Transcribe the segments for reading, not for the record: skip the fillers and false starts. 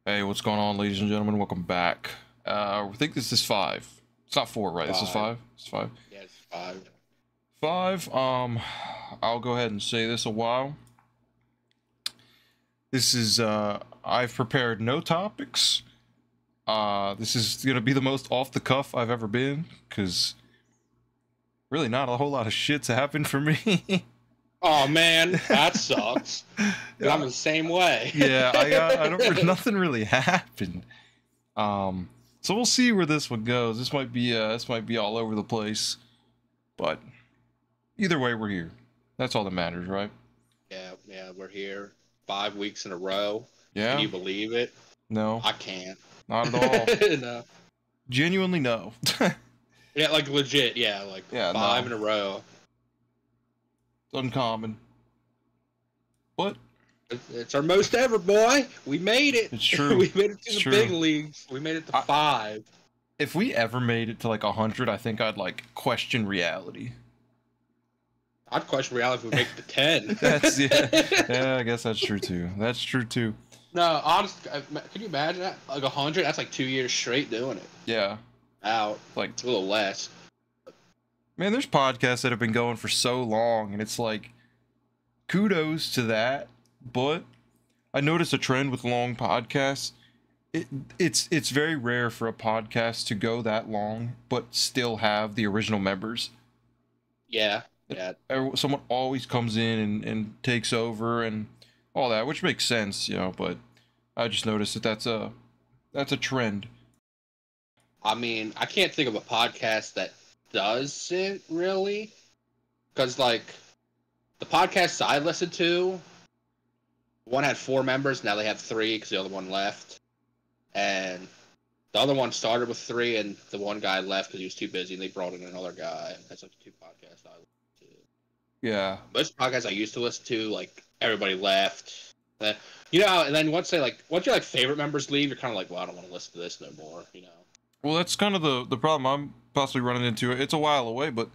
Hey, what's going on, ladies and gentlemen? Welcome back. I think this is 5. It's not 4, right? This is 5. It's 5. Yeah, it's 5. 5. I'll go ahead and say this a while. This is I've prepared no topics. This is gonna be the most off the cuff I've ever been, because really not a whole lot of shit's happened for me. Oh man, that sucks. Yeah. I'm the same way. Yeah, nothing really happened. So we'll see where this one goes. This might be all over the place, but either way, we're here. That's all that matters, right? Yeah, we're here 5 weeks in a row. Yeah. Can you believe it? No, I can't. not at all. No. Genuinely, no. Yeah, like legit. Yeah, like 5 in a row. It's uncommon, but it's our most ever, boy. We made it. It's true. We made it to the big leagues. We made it to 5. If we ever made it to like 100, I think I'd like question reality. I'd question reality if we make it to 10. Yeah, I guess that's true too. That's true too. No, honestly, can you imagine that? Like 100? That's like 2 years straight doing it. Yeah. Out. Like it's a little less. Man, there's podcasts that have been going for so long, and it's like, kudos to that. But I noticed a trend with long podcasts. It's very rare for a podcast to go that long, but still have the original members. Yeah. Someone always comes in and takes over and all that, which makes sense, you know. But I just noticed that's a trend. I mean, I can't think of a podcast that does it really, because like the podcasts I listened to, one had 4 members, now they have 3 because the other one left, and the other one started with 3 and the one guy left because he was too busy and they brought in another guy. That's like the 2 podcasts I listen to. Yeah, most podcasts I used to listen to, like, everybody left, you know, and then once your like favorite members leave, you're kind of like, well, I don't want to listen to this no more, you know. Well, that's kind of the problem I'm possibly running into. It's a while away, but,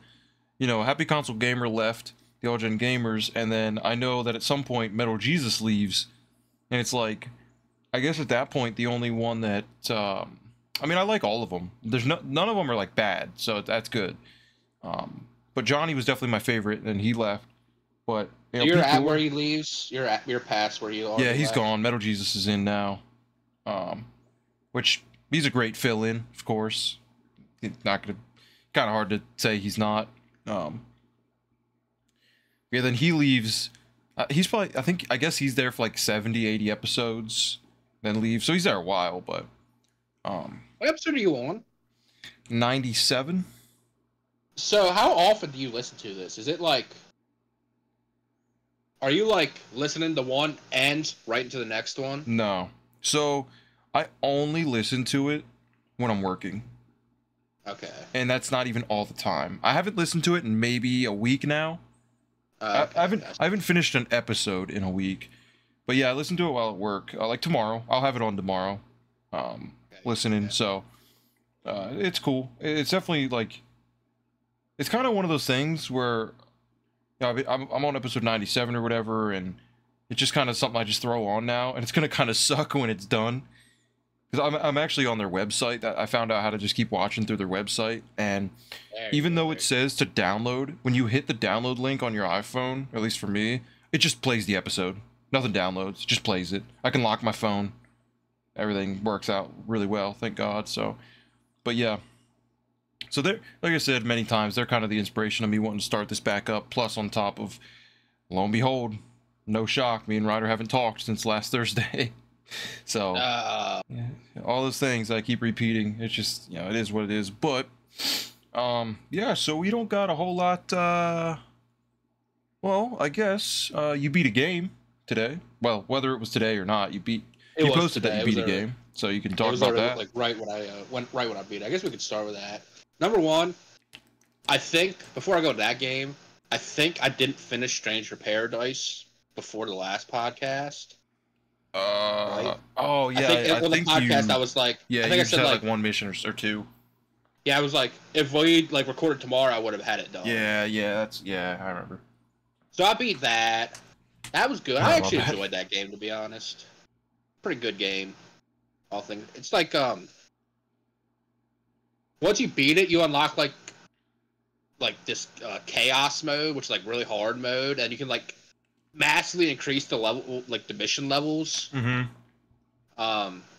you know, Happy Console Gamer left, the All Gen Gamers, and then I know that at some point Metal Jesus leaves, and it's like, I guess at that point the only one that, I mean, I like all of them. There's none of them are like bad, so that's good. But Johnny was definitely my favorite, and he left. But you know, you're at where he leaves. You're past where you are. Yeah, he's gone. Metal Jesus is in now, which. He's a great fill-in, of course. Not gonna, kind of hard to say he's not. Yeah, then he leaves. He's probably, I guess he's there for like 70, 80 episodes, then leaves. So he's there a while, but. What episode are you on? 97. So how often do you listen to this? Is it like, are you like listening to one and right into the next one? No. So I only listen to it when I'm working. Okay. And that's not even all the time. I haven't listened to it in maybe a week now. Okay. I haven't finished an episode in a week. But yeah, I listen to it while at work. Like tomorrow. I'll have it on tomorrow. Listening. Okay. So it's cool. It's definitely like, it's kind of one of those things where, you know, I'm on episode 97 or whatever, and it's just kind of something I just throw on now, and it's gonna kind of suck when it's done. Because I'm actually on their website. That I found out how to just keep watching through their website, and even though it says to download, when you hit the download link on your iPhone, at least for me, it just plays the episode. Nothing downloads, it just plays it. I can lock my phone. Everything works out really well, thank God. So, but yeah. So they're, like I said many times, they're kind of the inspiration of me wanting to start this back up. Plus, on top of, lo and behold, no shock, me and Ryder haven't talked since last Thursday. So yeah, all those things I keep repeating. It's just, you know, it is what it is. But yeah, so we don't got a whole lot. Well, I guess you beat a game today. Well, whether it was today or not, you posted that you beat a game, so you can talk about that. Like right when I beat it. I guess we could start with that. Number one, I think before I go to that game, I think I didn't finish Stranger Paradise before the last podcast. Right? Oh yeah, I think the podcast I was like, yeah, I think you I said like one mission or 2. Yeah, I was like, if we like recorded tomorrow, I would have had it done. Yeah, I remember. So I beat that. That was good. I actually enjoyed that game, to be honest. Pretty good game. all things. It's like once you beat it, you unlock like this chaos mode, which is like really hard mode, and you can like massively increase the level, like the mission levels. Mm-hmm.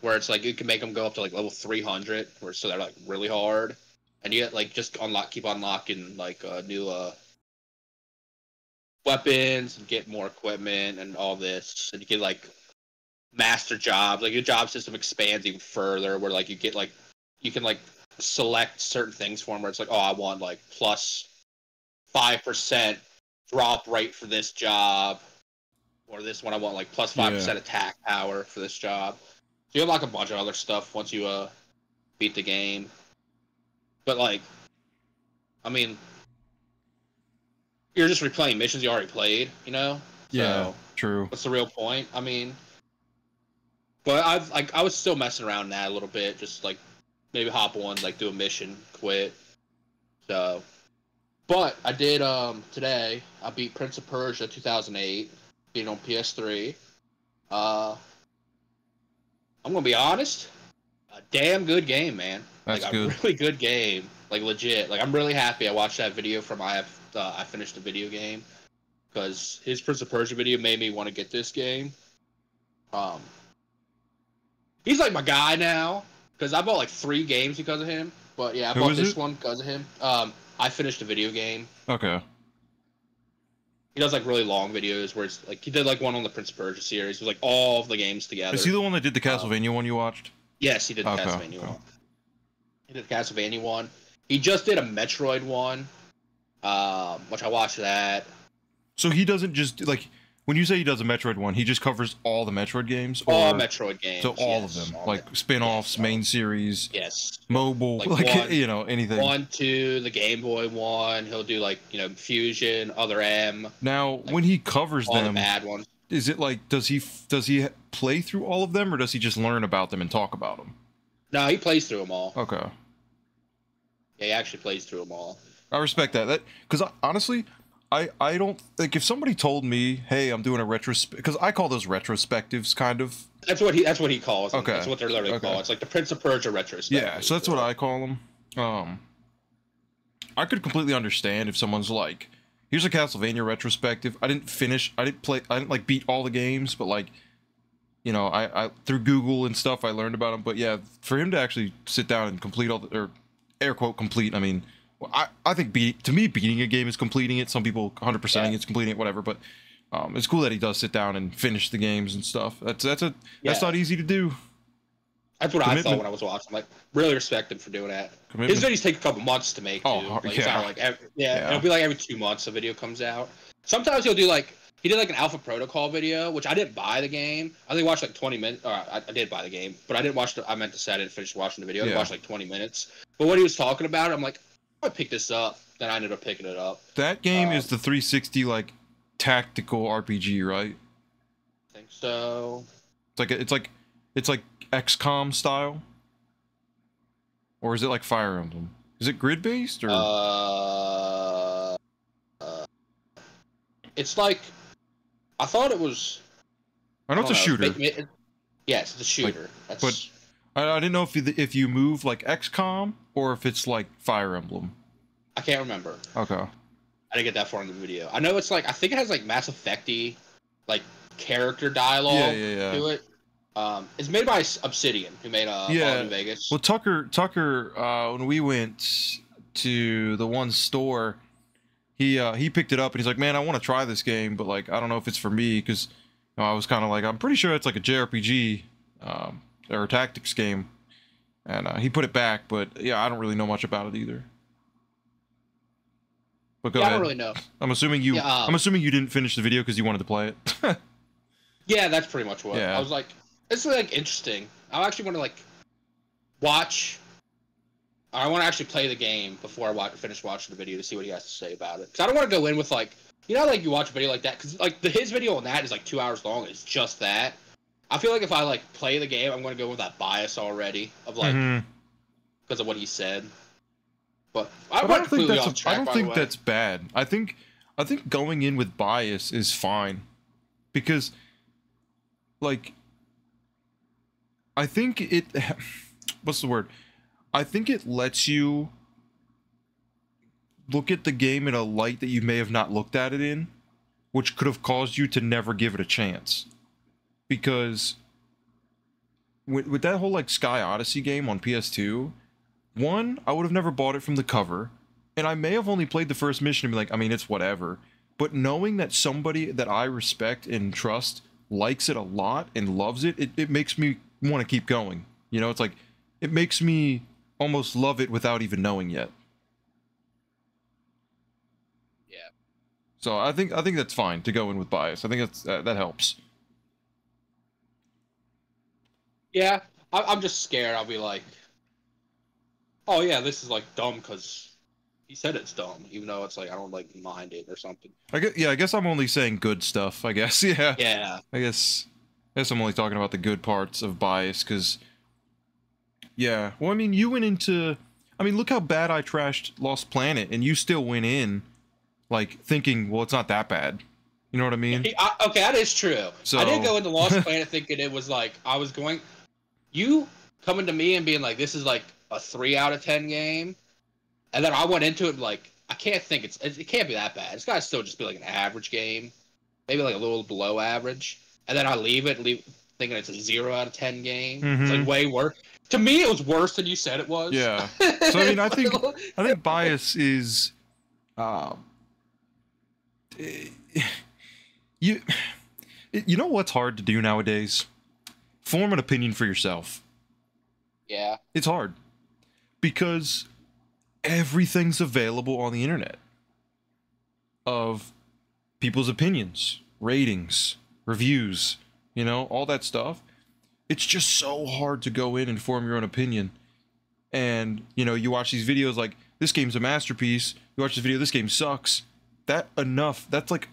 Where it's like you can make them go up to like level 300, where so they're like really hard, and you get like just keep unlocking like new weapons and get more equipment and all this, and you get like master jobs. Like your job system expands even further, where like you can like select certain things for them, where it's like, oh, I want like plus 5% drop rate for this job, or this one I want like plus 5% attack power for this job. So you unlock a bunch of other stuff once you beat the game. But like, I mean, you're just replaying missions you already played, you know? Yeah, so, true. What's the real point? I mean, but I was still messing around in that a little bit, just like maybe hop on, like do a mission, quit. So, but I did today. I beat Prince of Persia 2008, beat it on PS3. I'm gonna be honest, a damn good game, man. That's like good. A really good game, like legit. Like I'm really happy I watched that video from I finished the video game, because his Prince of Persia video made me want to get this game. He's like my guy now, because I bought like 3 games because of him. But yeah, I bought this one because of him. I finished the video game. Okay. He does like really long videos where it's like he did like one on the Prince of Persia series. It was like all of the games together. Is he the one that did the Castlevania one you watched? Yes, he did the Castlevania one. He did the Castlevania one. He just did a Metroid one, which I watched that. So he doesn't just like when you say he does a Metroid one, he just covers all the Metroid games? Or, all Metroid games. So all of them, like spin-offs, main series, mobile, like you know, anything. 1, 2, the Game Boy one. He'll do like, you know, Fusion, Other M. Now, when he covers all them, the bad ones. Is it like does he play through all of them, or does he just learn about them and talk about them? No, he plays through them all. Okay. Yeah, he actually plays through them all. I respect that. That because honestly, I don't like if somebody told me, hey, I'm doing a because I call those retrospectives kind of. That's what he calls them. Okay. That's what they're literally called. It's like the Prince of Persia retrospective. Yeah, so that's what I call them. I could completely understand if someone's like, here's a Castlevania retrospective. I didn't like beat all the games, but like, you know, I through Google and stuff I learned about them. But yeah, for him to actually sit down and complete all the, or air quote complete, I mean, I think to me beating a game is completing it. Some people 100%ing it's completing it, whatever. But it's cool that he does sit down and finish the games and stuff. That's not easy to do. That's what I thought when I was watching. Like, really respect him for doing that. His videos take a couple months to make too. Like, it's not like it'll be like every 2 months a video comes out. Sometimes he'll do like he did like an Alpha Protocol video, which I didn't buy the game. I only watched like 20 minutes. Or I did buy the game, but I didn't watch I meant to say I didn't finish watching the video. I watched like 20 minutes. But when he was talking about it, I'm like, I'm gonna pick this up. Then I ended up picking it up. That game is the 360 like tactical RPG, right? I think so. It's like XCOM style, or is it like Fire Emblem? Is it grid based or? It's like I thought it was. I know it's a shooter. Yes, it's a shooter. Like, but I didn't know if you move like XCOM or if it's like Fire Emblem. I can't remember. Okay. I didn't get that far in the video. I know it's like I think it has like Mass Effect-y, like character dialogue to it. It's made by Obsidian, who made Fallout New Vegas. Well, Tucker, when we went to the one store, he picked it up and he's like, "Man, I want to try this game, but like I don't know if it's for me," because I was kind of like, "I'm pretty sure it's like a JRPG or a tactics game," and he put it back. But yeah, I don't really know much about it either. But go ahead. I don't really know. I'm assuming you. I'm assuming you didn't finish the video because you wanted to play it. Yeah, that's pretty much what I was like. It's like interesting. I actually want to like watch. I want to actually play the game before I finish watching the video to see what he has to say about it. Because I don't want to go in with like, you know, like you watch a video like that. Because like his video on that is like 2 hours long. It's just that. I feel like if I like play the game, I'm going to go with that bias already of like because of what he said. But I don't think that's bad. I think going in with bias is fine, because like I think it. What's the word? I think it lets you look at the game in a light that you may have not looked at it in, which could have caused you to never give it a chance. Because with that whole like Sky Odyssey game on PS2, one, I would have never bought it from the cover, and I may have only played the first mission and be like, I mean, it's whatever. But knowing that somebody that I respect and trust likes it a lot and loves it, it makes me want to keep going. You know, it's like, it makes me almost love it without even knowing yet. Yeah. So I think that's fine to go in with bias. I think that's that helps. Yeah, I'm just scared. I'll be like, oh yeah, this is like dumb because he said it's dumb, even though it's like I don't like mind it or something. I guess I'm only saying good stuff. I guess, yeah. Yeah. I guess I'm only talking about the good parts of bias, because, yeah. Well, I mean, you went into, I mean, look how bad I trashed Lost Planet, and you still went in, like, thinking, well, it's not that bad. You know what I mean? Okay, that is true. So... I did go into Lost Planet thinking it was like I was going. You coming to me and being like, this is like a 3 out of 10 game, and then I went into it like, I can't think it can't be that bad. It's got to still just be like an average game, maybe like a little below average, and then I leave thinking it's a 0 out of 10 game. Mm-hmm. It's like way worse. To me, it was worse than you said it was. Yeah. So I mean, I think bias is, you know what's hard to do nowadays? Form an opinion for yourself. Yeah. It's hard because everything's available on the internet of people's opinions, ratings, reviews, you know, all that stuff. It's just so hard to go in and form your own opinion. And, you know, you watch these videos like, this game's a masterpiece. You watch this video, this game sucks. That's like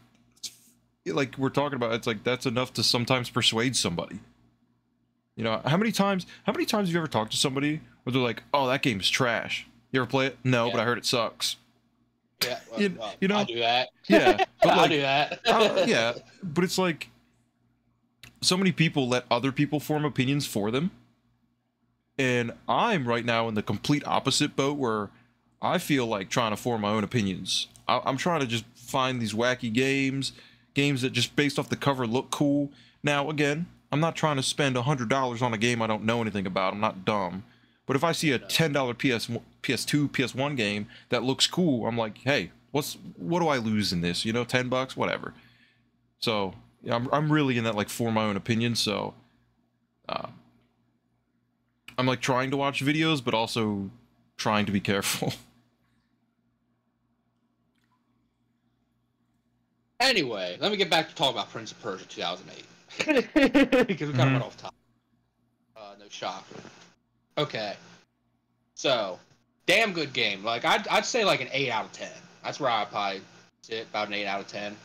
we're talking about, it's like, that's enough to sometimes persuade somebody. You know, how many times have you ever talked to somebody where they're like, oh, that game's trash? You ever play it? No, but I heard it sucks. Yeah, you know, I do that. Yeah, but I do that. Yeah, but it's like so many people let other people form opinions for them, and I'm right now in the complete opposite boat where I feel like trying to form my own opinions. I'm trying to just find these wacky games that just based off the cover look cool. Now, again, I'm not trying to spend $100 on a game I don't know anything about. I'm not dumb. But if I see a $10 PS2, PS1 game that looks cool, I'm like, hey, what do I lose in this? You know, $10, whatever. So yeah, I'm really in that like form my own opinion. So I'm like trying to watch videos, but also trying to be careful. Anyway, let me get back to talk about Prince of Persia 2008 because we kind of went off topic. No shocker. Okay, so damn good game. Like I'd say like an 8 out of 10. That's where I probably sit, about an 8 out of 10.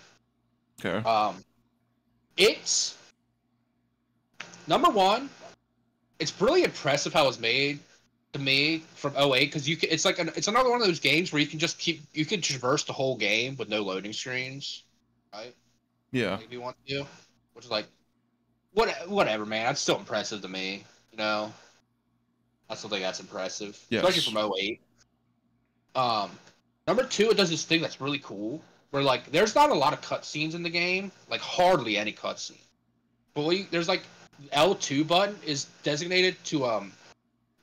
Okay. It's number one. It's really impressive how it's made to me from 08 because it's like it's another one of those games where you can traverse the whole game with no loading screens, right? Yeah. If you want to, which is like whatever, man. That's still impressive to me. You know, I still think that's impressive, especially from 08. Number two, it does this thing that's really cool where like there's not a lot of cutscenes in the game, like hardly any cutscene, but there's like L2 button is designated to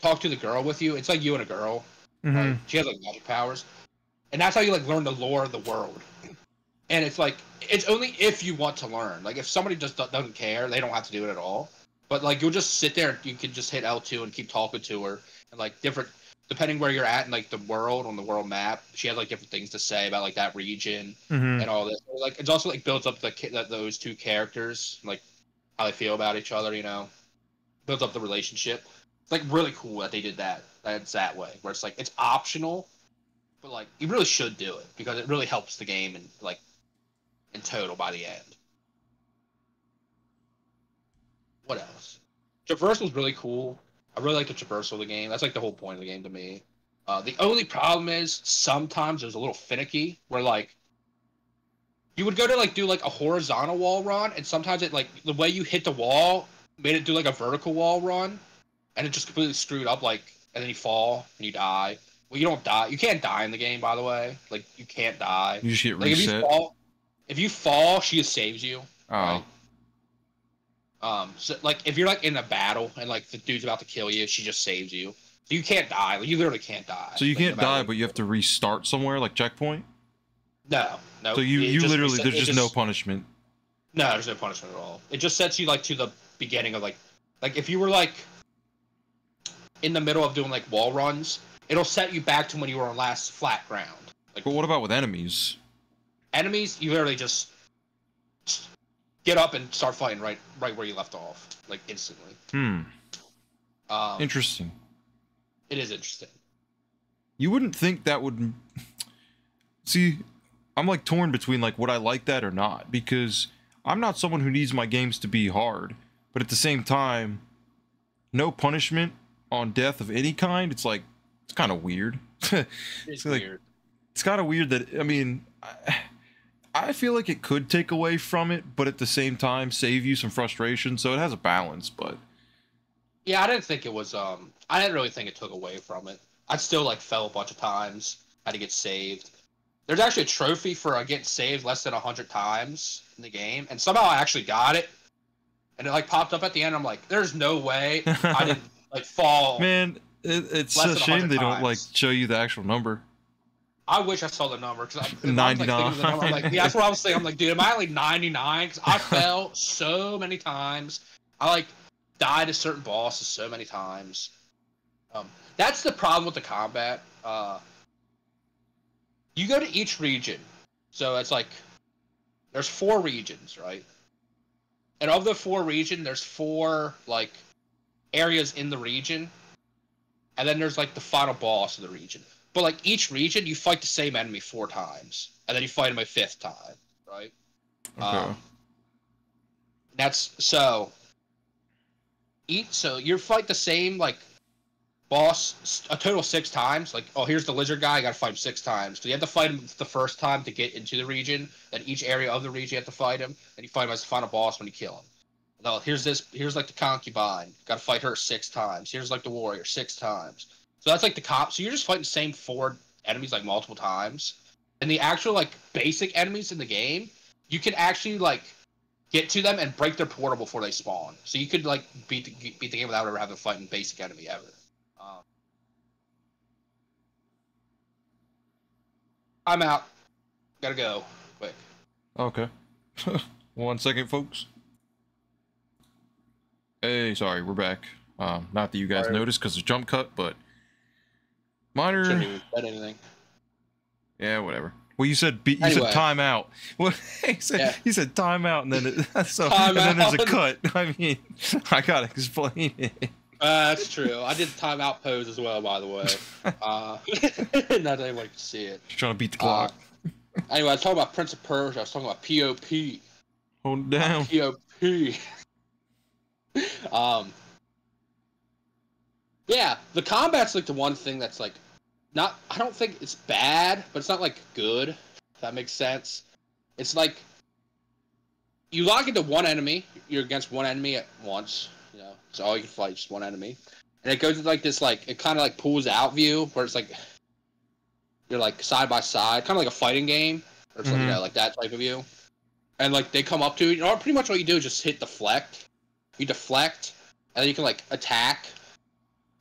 talk to the girl with you. It's like you and a girl. Mm-hmm. Right? She has like magic powers, and that's how you like learn the lore of the world. And it's like it's only if you want to learn. Like if somebody just doesn't care, they don't have to do it at all. But like you'll just sit there, you can just hit L2 and keep talking to her, and like different depending where you're at in like the world on the world map, she has like different things to say about like that region and all this. Like it's also like builds up those two characters, like how they feel about each other. You know, builds up the relationship. It's like really cool that they did that. That's that way, where it's like it's optional, but like you really should do it because it really helps the game and like in total by the end. What else? Traversal was really cool. I really like the traversal of the game. That's like the whole point of the game to me. The only problem is sometimes it was a little finicky, where like you would go to like do like a horizontal wall run, and sometimes it like the way you hit the wall made it do like a vertical wall run, and it just completely screwed up. Like, and then you fall and you die. Well, you don't die. You can't die in the game, by the way. Like, you can't die. You just get Like, reset. if you fall, she just saves you. Oh. Right? So like if you're like in a battle and like the dude's about to kill you, she just saves you. So you can't die. Like, you literally can't die. So you like, can't die, but you have to restart somewhere, like checkpoint? No. So you literally, there's just no punishment. No, there's no punishment at all. It just sets you like to the beginning of like if you were like in the middle of doing like wall runs, it'll set you back to when you were on last flat ground. Like, but what about with enemies? Enemies, you literally just get up and start fighting right where you left off, like instantly. Interesting. It is interesting. You wouldn't think that would... See, I'm like torn between like would I like that or not, because I'm not someone who needs my games to be hard, but at the same time, no punishment on death of any kind, it's like, it's kind of weird. It's like, weird. It's kind of weird that, I mean, I feel like it could take away from it, but at the same time save you some frustration, so it has a balance, but... Yeah, I didn't think it was, I didn't really think it took away from it. I still, like, fell a bunch of times, had to get saved. There's actually a trophy for getting saved less than 100 times in the game, and somehow I actually got it, and it, like, popped up at the end, I'm like, there's no way I didn't, like, fall. Man, it's a shame they don't, like, show you the actual number. I wish I saw the number, because 99. I'm like, yeah, that's what I was saying. I'm like, dude, am I only 99? Because I fell so many times. I, like, died to certain bosses so many times. That's the problem with the combat. You go to each region. So it's like, there's 4 regions, right? And of the 4 regions, there's 4, like, areas in the region. And then there's, like, the final boss of the region. But, like, each region, you fight the same enemy 4 times. And then you fight him a 5th time, right? Okay. That's, so... So you fight the same, like, boss a total 6 times. Like, oh, here's the lizard guy, I gotta fight him 6 times. So you have to fight him the first time to get into the region. Then each area of the region you have to fight him. And you fight him as the final boss when you kill him. Now, here's like the concubine. Gotta fight her 6 times. Here's, like, the warrior 6 times. So that's like the cop. So you're just fighting the same 4 enemies like multiple times. And the actual like basic enemies in the game, you can actually like get to them and break their portal before they spawn. So you could like beat the game without ever having to fight a basic enemy ever. I'm out. Gotta go. Quick. Okay. 1 second, folks. Hey, sorry, we're back. Not that you guys noticed because of jump cut, but minor. Shouldn't even said anything. Yeah, whatever. Well, you said said timeout. Well, he said timeout, and then and then there's a cut. I mean, I gotta explain it. That's true. I did the timeout pose as well, by the way. Not that anyone can see it. Just trying to beat the clock. Anyway, I was talking about Prince of Persia. I was talking about POP. Hold down. POP. Yeah, the combat's like the one thing that's like not. I don't think it's bad, but it's not like good. If that makes sense. It's like you lock into one enemy. You're against one enemy at once. You know, it's all you can fight, just one enemy, and it goes to like this like it kind of like pulls out view where it's like you're like side by side, kind of like a fighting game or something, you know, like that type of view. And like they come up to you, know, pretty much what you do is just hit deflect. You deflect, and then you can like attack,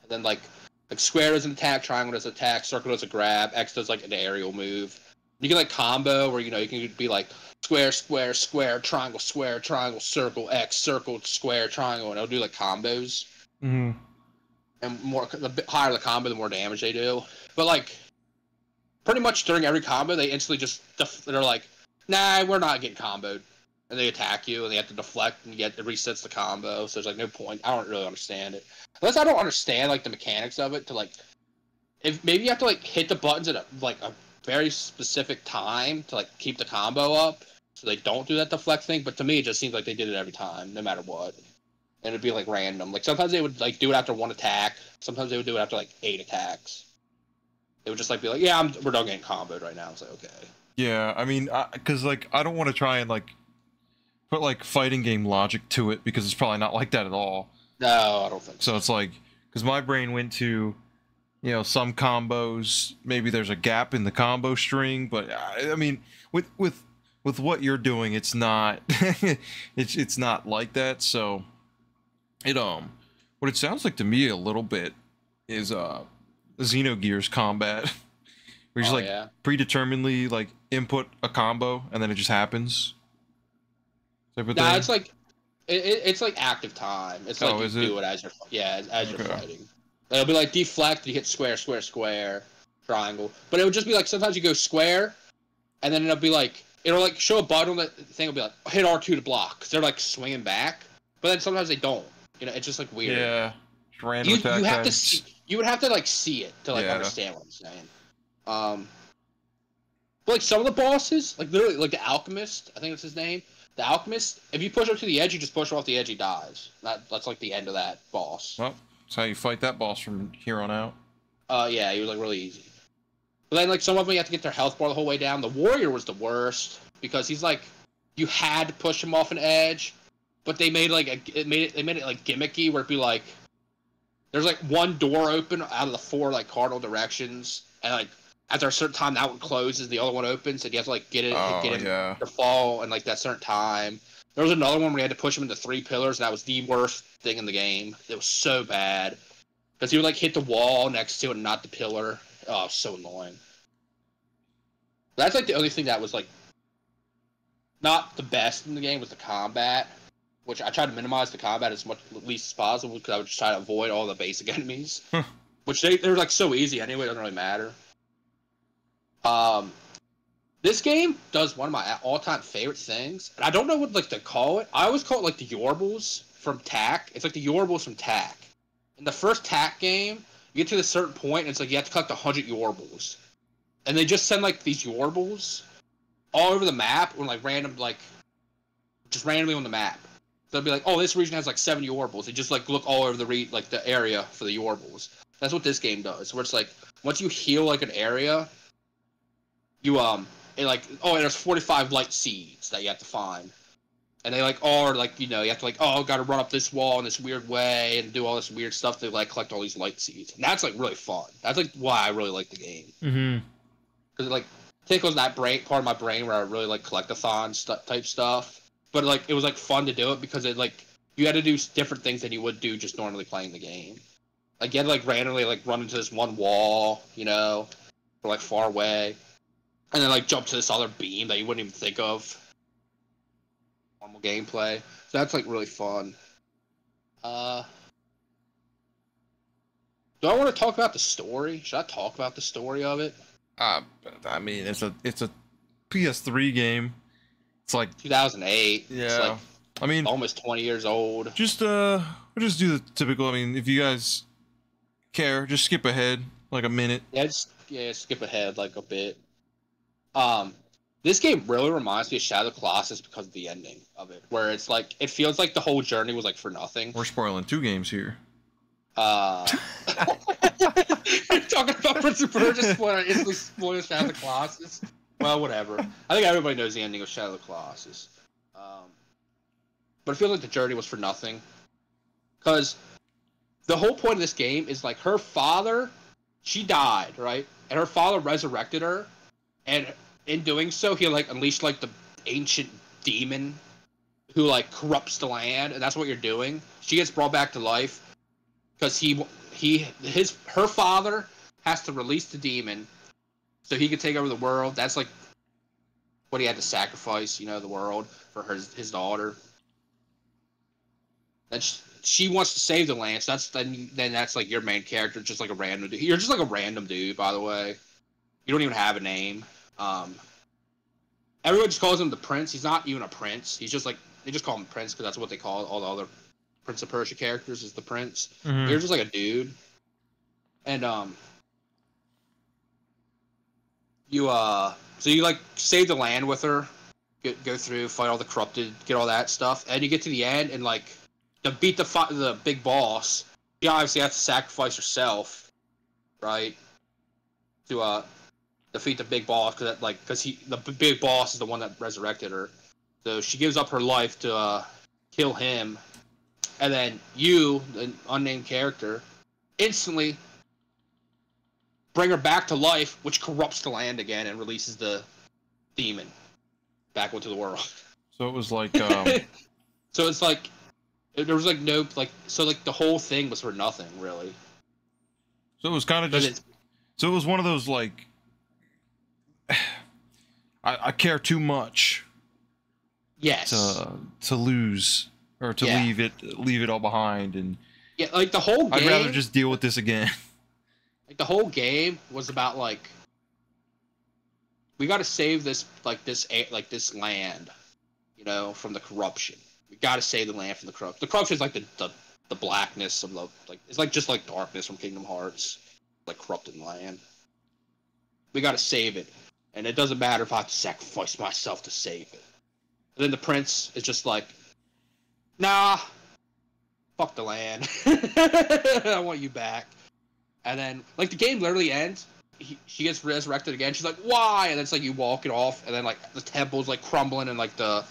and then like square does an attack, triangle does an attack, circle does a grab, X does like an aerial move. You can like combo where you know you can be like square, square, square, triangle, circle, X, circle, square, triangle, and it'll do like combos. Mm-hmm. And the higher the combo, the more damage they do. But like, pretty much during every combo, they instantly just they're like, nah, we're not getting comboed. And they attack you, and they have to deflect, and it resets the combo. So there's like no point. I don't really understand it. Unless I don't understand like the mechanics of it. To like, if maybe you have to like hit the buttons at a very specific time to like keep the combo up, so they don't do that deflect thing. But to me, it just seems like they did it every time, no matter what. And it'd be like random. Like sometimes they would like do it after 1 attack. Sometimes they would do it after like 8 attacks. They would just like be like, yeah, we're done getting comboed right now. It's like, okay. Yeah, I mean, because like I don't want to try and like put like fighting game logic to it because it's probably not like that at all. No, I don't think so. So it's like, because my brain went to, you know, some combos, maybe there's a gap in the combo string, but I mean, with what you're doing, it's not, it's not like that. So it what it sounds like to me a little bit is Xenogears combat, where you just like predeterminedly like input a combo and then it just happens. Nah, it's like it's like active time. It's like you do it as you're as you're fighting. It'll be like deflect, you hit square, square, square, triangle. But it would just be like sometimes you go square, and then it'll be like it'll like show a button that thing will be like hit R2 to block because they're like swinging back. But then sometimes they don't. You know, it's just like weird. Yeah. Random you have to see. You would have to like see it to like understand what I'm saying. But like some of the bosses, like literally, like the Alchemist, I think that's his name. The Alchemist, if you push him to the edge, you just push him off the edge, he dies. That's like the end of that boss. Well, that's how you fight that boss from here on out. Yeah, he was like really easy. But then like some of them you have to get their health bar the whole way down. The Warrior was the worst because he's like, you had to push him off an edge, but they made like they made it like gimmicky where it'd be like, there's like one door open out of the 4 like cardinal directions, and like after a certain time that one closes, the other one opens, and you have to like get him to fall in like that certain time. There was another one where you had to push him into 3 pillars, and that was the worst thing in the game. It was so bad because he would like hit the wall next to it and not the pillar. Oh, so annoying. That's like the only thing that was like not the best in the game was the combat, which I tried to minimize the combat as least as possible because I would just try to avoid all the basic enemies, which they're like so easy anyway. It doesn't really matter. This game does one of my all-time favorite things, and I don't know what like to call it. I always call it like the Yorbles from Tak. It's like the Yorbles from Tak. In the first Tak game, you get to a certain point, and it's like you have to collect 100 Yorbles, and they just send like these Yorbles all over the map, or like random like just randomly on the map. They'll be like, oh, this region has like 7 Yorbles. They just like look all over the area for the Yorbles. That's what this game does. Where it's like once you heal like an area, you and like there's 45 light seeds that you have to find, and they like are like you have to like got to run up this wall in this weird way and do all this weird stuff to like collect all these light seeds. And that's like really fun. That's like why I really like the game. Because it like tickles that part of my brain where I really like collectathon type stuff. But like it was like fun to do it because it like you had to do different things than you would do just normally playing the game. Like you had to like randomly like run into this one wall, or like far away, and then like jump to this other beam that you wouldn't even think of. Normal gameplay. So that's like really fun. Do I want to talk about the story? Should I talk about the story of it? I mean, it's a PS3 game. It's like 2008. Yeah. It's like I mean, almost 20 years old. Just we'll just do the typical. I mean, if you guys care, just skip ahead like a minute. Yeah, skip ahead like a bit. This game really reminds me of Shadow of the Colossus because of the ending of it, where it's like it feels like the whole journey was like for nothing. We're spoiling 2 games here. You're talking about Prince of Persia instantly spoiling Shadow of the Colossus. Well, whatever. I think everybody knows the ending of Shadow of the Colossus. But it feels like the journey was for nothing. Because the whole point of this game is like her father, she died, right? And her father resurrected her. And in doing so, he like unleashed like the ancient demon who like corrupts the land. And that's what you're doing. She gets brought back to life because her father has to release the demon so he could take over the world. That's like what he had to sacrifice, the world for his daughter. And she wants to save the land. So then that's like your main character, just like a random dude. You're just like a random dude, by the way. You don't even have a name. Everyone just calls him the Prince. He's not even a prince. He's just like they just call him Prince because that's what they call all the other Prince of Persia characters is the Prince. Mm-hmm. You're just like a dude, and so you like save the land with her, go through, fight all the corrupted, get all that stuff, and you get to the end and like to beat the big boss. You obviously have to sacrifice yourself, right? To defeat the big boss because the big boss is the one that resurrected her. So she gives up her life to kill him, and then you, the unnamed character, instantly bring her back to life, which corrupts the land again and releases the demon back into the world. So it was like, so it's like there was like no like so like the whole thing was for nothing really. So it was kind of just. So it was one of those like, I care too much. Yes. To lose or to leave it all behind, and yeah, like the whole game. I'd rather just deal with this again. Like the whole game was about like we got to save this this land, you know, from the corruption. We got to save the land from the corruption. The corruption is like the blackness of the like it's like just like darkness from Kingdom Hearts, like corrupted land. We got to save it, and it doesn't matter if I have to sacrifice myself to save it. And then the prince is just like, nah, fuck the land. I want you back. And then, like, the game literally ends. She gets resurrected again. She's like, why? And then it's like you walk it off, and then, like, the temple's, like, crumbling, and, like, the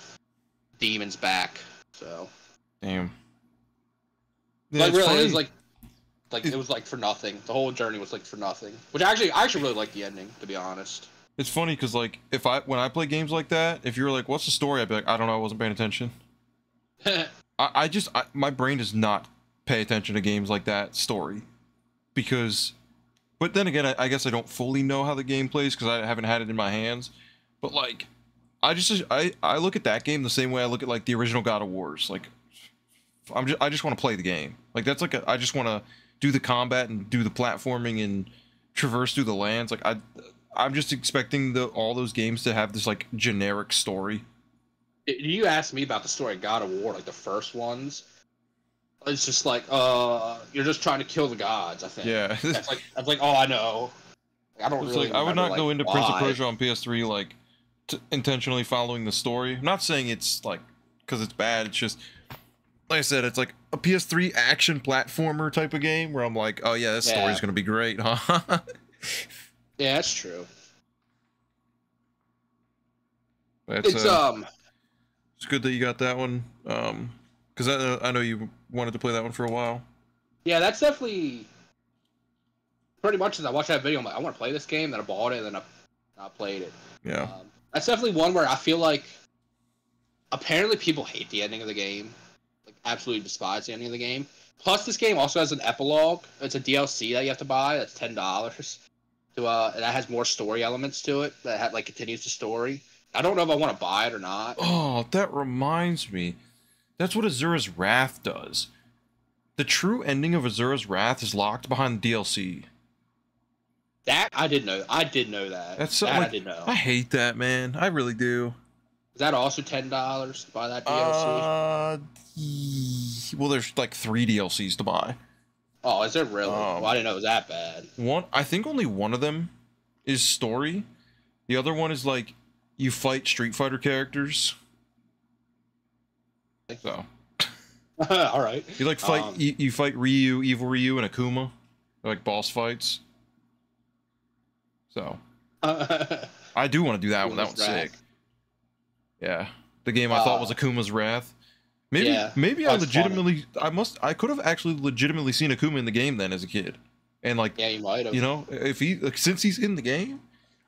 demon's back. So. Damn. Yeah, like, really, funny. It was, like, it was, like, for nothing. The whole journey was, like, for nothing. Which, I actually really like the ending, to be honest. It's funny, because, like, when I play games like that, if you were like, what's the story? I'd be like, I don't know, I wasn't paying attention. My brain does not pay attention to games like that story. Because, but then again, I guess I don't fully know how the game plays because I haven't had it in my hands. But like, I look at that game the same way I look at like the original God of Wars. Like, I just want to play the game. Like that's like I just want to do the combat and do the platforming and traverse through the lands. Like I'm just expecting all those games to have this like generic story. You asked me about the story of God of War, like the first ones. It's just like, you're just trying to kill the gods, I think. Yeah. That's like all I know. I don't really like, I would not go into why. Prince of Persia on PS3, like, intentionally following the story. I'm not saying it's, like, because it's bad. It's just, like I said, it's like a PS3 action platformer type of game where I'm like, oh, yeah, this story's going to be great, huh? Yeah, that's true. It's good that you got that one. Because I know you wanted to play that one for a while. Yeah, that's definitely pretty much as I watched that video, I'm like, I want to play this game, then I bought it, and then I played it. Yeah. That's definitely one where I feel like apparently people hate the ending of the game. Like, absolutely despise the ending of the game. Plus, this game also has an epilogue. It's a DLC that you have to buy. That's $10. That has more story elements to it. That continues the story. I don't know if I want to buy it or not. Oh, that reminds me. That's what Azura's Wrath does. The true ending of Azura's Wrath is locked behind the DLC. That I did know. I did know that. That's so, I did know. I hate that, man. I really do. Is that also $10 to buy that DLC? Well, there's like 3 DLCs to buy. Oh, is there really? Well, I didn't know it was that bad. I think only one of them is story. The other one is like you fight Street Fighter characters. So, all right. You like fight you fight Ryu, Evil Ryu, and Akuma, they're like boss fights. So, I do want to do that one. That one's sick. Yeah, the game I thought was Akuma's Wrath. Maybe I legitimately I could have actually legitimately seen Akuma in the game then as a kid, and like you might have. You know, if since he's in the game,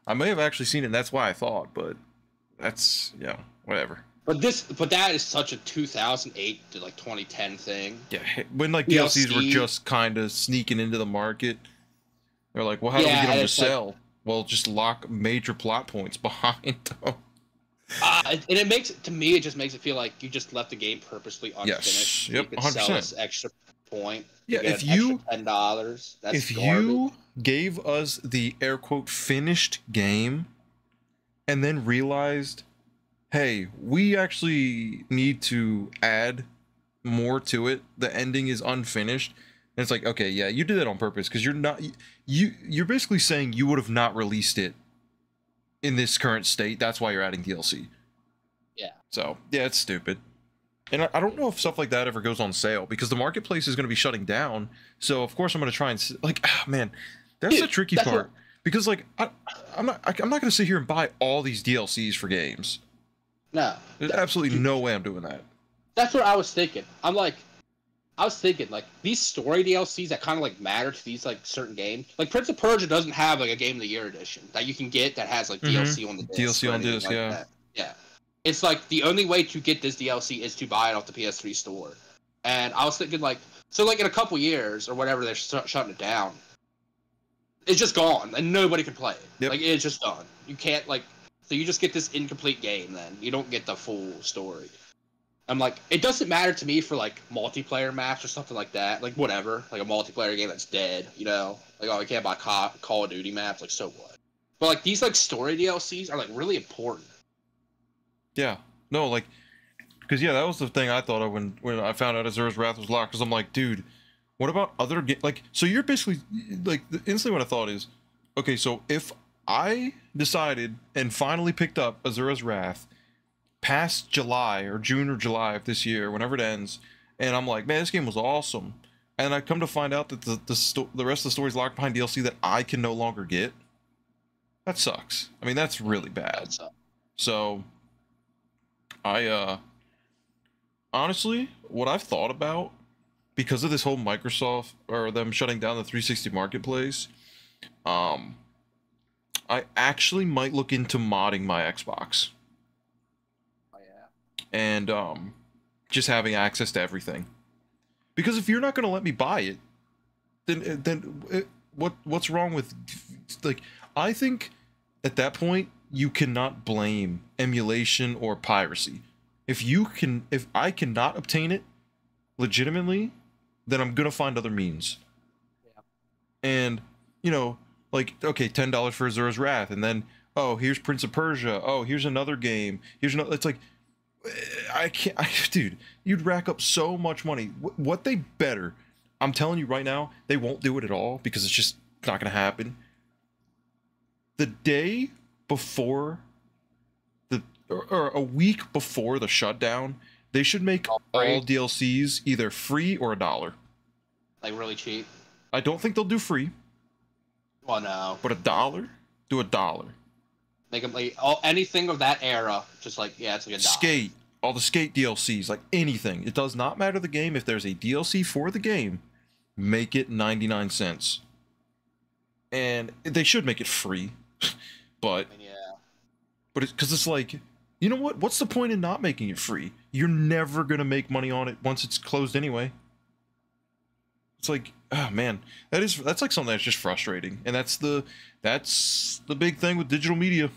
I may have actually seen it. And that's why I thought, but that's whatever. But that is such a 2008 to like 2010 thing. Yeah, when like DLCs were just kind of sneaking into the market. They're like, well, how do we get them to sell? Well, just lock major plot points behind them. And it makes it, to me, it just makes it feel like you just left the game purposely unfinished. Yes. Yep, you could 100%. Sell this extra point. Yeah, if you $10, that's if garbage. You gave us the air quote finished game, and then realized, hey, we actually need to add more to it. The ending is unfinished. And it's like, okay, yeah, you did that on purpose because you're basically saying you would have not released it in this current state. That's why you're adding DLC. Yeah. So, yeah, it's stupid. And I don't know if stuff like that ever goes on sale because the marketplace is going to be shutting down. So, of course, I'm going to try and like, man, that's the tricky part. Because like I'm not going to sit here and buy all these DLCs for games. No. There's absolutely no way I'm doing that. That's what I was thinking. I was thinking, like, these story DLCs that kind of, like, matter to these, like, certain games. Like, Prince of Persia doesn't have, like, a Game of the Year edition that you can get that has, like, DLC on the disc. DLC on disc, like yeah. That. Yeah. It's, like, the only way to get this DLC is to buy it off the PS3 store. And I was thinking, like, so, like, in a couple years or whatever, they're shutting it down. It's just gone, and nobody can play it. Yep. Like, it's just done. You can't, like... So you just get this incomplete game, then. You don't get the full story. I'm like, it doesn't matter to me for, like, multiplayer maps or something like that. Like, whatever. Like, a multiplayer game that's dead, you know? Like, oh, I can't buy Call of Duty maps. Like, so what? But, like, these, like, story DLCs are, like, really important. Yeah. No, like... Because, yeah, that was the thing I thought of when I found out Azura's Wrath was locked. Because I'm like, dude, what about other games? Like, so you're basically... Like, instantly what I thought is... Okay, so if I decided and finally picked up Azura's Wrath... past July or June or July of this year, whenever it ends, and I'm like, man, this game was awesome, and I come to find out that the rest of the story's locked behind DLC that I can no longer get. That sucks. I mean, that's really bad. So, I honestly, what I've thought about because of this whole Microsoft or them shutting down the 360 marketplace, I actually might look into modding my Xbox. And just having access to everything, because if you're not going to let me buy it, then what's wrong with, like, I think at that point you cannot blame emulation or piracy. If I cannot obtain it legitimately, then I'm gonna find other means. Yeah. And you know, like, okay, $10 for Azura's Wrath, and then oh, here's Prince of Persia. Oh, here's another game. Here's another. It's like, dude, you'd rack up so much money. What they better, I'm telling you right now, they won't do it at all because it's just not going to happen. The day before or a week before the shutdown, they should make all DLCs either free or $1. Like, really cheap? I don't think they'll do free. Well, no. But $1? Do $1. Make them, like, anything of that era, just like, yeah, it's like $1. Skate, all the Skate DLCs, like anything. It does not matter the game. If there's a DLC for the game, make it 99 cents. And they should make it free, but yeah. But because it's like, you know what? What's the point in not making it free? You're never gonna make money on it once it's closed anyway. It's like, oh man, that's like something that's just frustrating, and that's the big thing with digital media.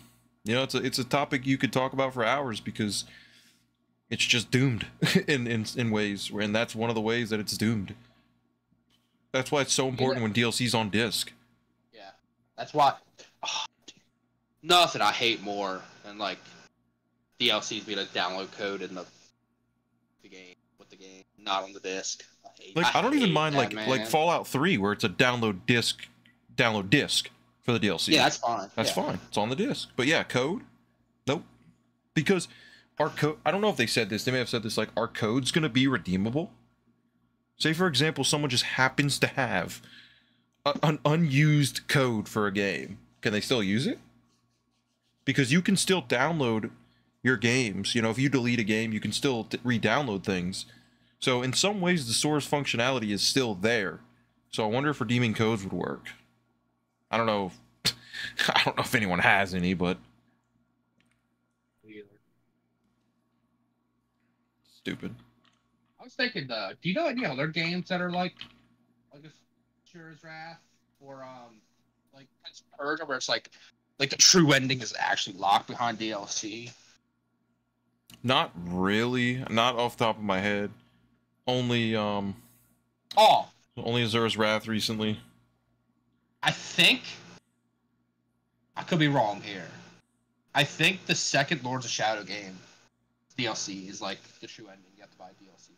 You know, it's a topic you could talk about for hours because it's just doomed in ways, and that's one of the ways that it's doomed. That's why it's so important when DLC's on disc. Yeah, that's why. Oh, nothing I hate more than like DLCs being a download code in the game with the game, not on the disc. I don't even mind like Fallout 3 where it's a download disc for the DLC. Yeah, that's fine. That's fine. It's on the disc. But yeah, code? Nope. Because our code, I don't know if they said this. They may have said this, like, our code's going to be redeemable. Say, for example, someone just happens to have an unused code for a game. Can they still use it? Because you can still download your games. You know, if you delete a game, you can still re-download things. So in some ways, the source functionality is still there. So I wonder if redeeming codes would work. I don't know. I don't know if anyone has any, but stupid. I was thinking, do you know any other games that are like Azura's Wrath or like Prince of Persia, where it's like the true ending is actually locked behind DLC? Not really. Not off the top of my head. Only only Azura's Wrath recently. I think I could be wrong here. I think the second Lords of Shadow game DLC is like the true ending. You have to buy DLC.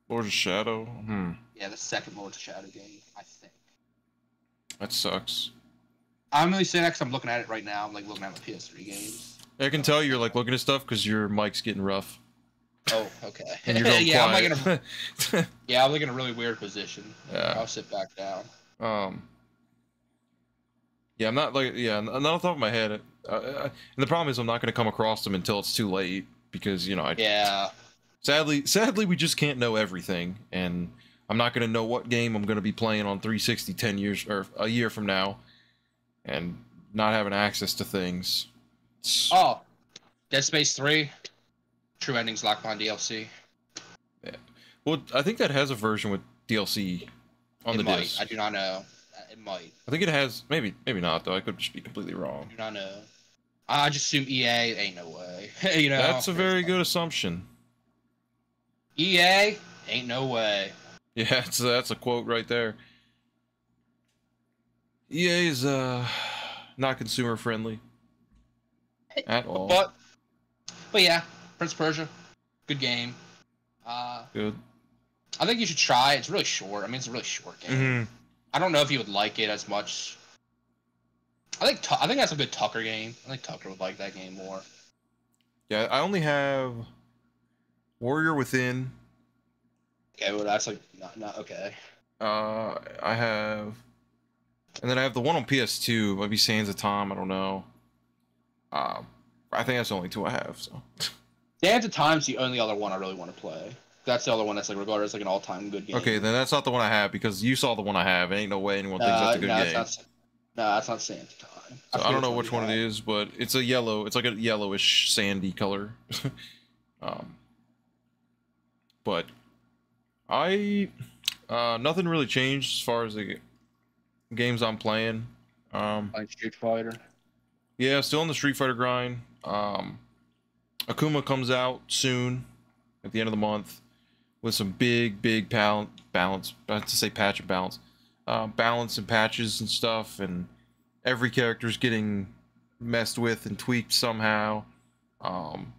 Lords of Shadow? Yeah, the second Lords of Shadow game, I think. That sucks. I'm really saying that because I'm looking at it right now. I'm like looking at my PS3 games. I can tell you're like looking at stuff because your mic's getting rough. Oh, okay. And you're going yeah, quiet. I'm like in a really weird position. Yeah. I'll sit back down. Yeah, I'm not like, not off the top of my head. and the problem is I'm not going to come across them until it's too late because Yeah. Sadly, we just can't know everything, and I'm not going to know what game I'm going to be playing on 360 10 years or a year from now, and not having access to things. Oh, Dead Space 3, True Endings Locked on DLC. Yeah. Well, I think that has a version with DLC on the disc. I do not know. It might. I think it has. Maybe not though. I could just be completely wrong. I do not know. I just assume EA. Ain't no way. That's a very good assumption. EA ain't no way. Yeah, that's a quote right there. EA is not consumer friendly at all. But yeah, Prince of Persia, good game. Good. I think you should try. It's really short. I mean, it's a really short game. Mm-hmm. I don't know if you would like it as much. I think that's a good Tucker game. I think Tucker would like that game more. Yeah, I only have Warrior Within. Okay, well that's like not okay. I have, and then I have the one on PS2. Maybe Sands of Time. I don't know. I think that's the only two I have. So. Sands of Time's the only other one I really want to play. That's the other one that's like regarded as like an all-time good game. Okay, then that's not the one I have because you saw the one I have. Ain't no way anyone thinks that's a good game. That's not Sands of Time. So I don't know which one it is, but it's a yellow. It's like a yellowish sandy color. But nothing really changed as far as the games I'm playing. Like Street Fighter. Yeah, still on the Street Fighter grind. Akuma comes out soon at the end of the month with some big balance. I have to say patch and balance. Balance and patches and stuff, and every character's getting messed with and tweaked somehow. Trying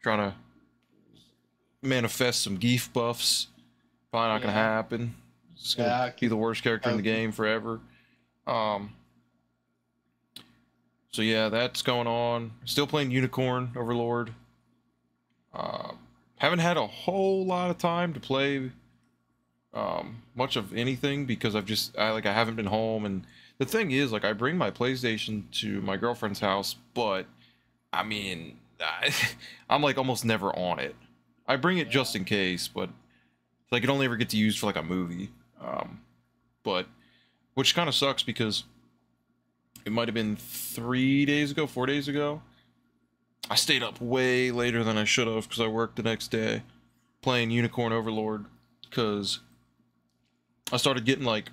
to manifest some Geef buffs. Probably not gonna happen. It's gonna be the worst character in the game forever. So yeah, that's going on. Still playing Unicorn Overlord. Haven't had a whole lot of time to play much of anything because I haven't been home, and the thing is, like, I bring my PlayStation to my girlfriend's house, but I mean, I'm like almost never on it. I bring it just in case, but like it only ever get to use for like a movie. But which kind of sucks because it might have been 4 days ago. I stayed up way later than I should have because I worked the next day playing Unicorn Overlord because I started getting like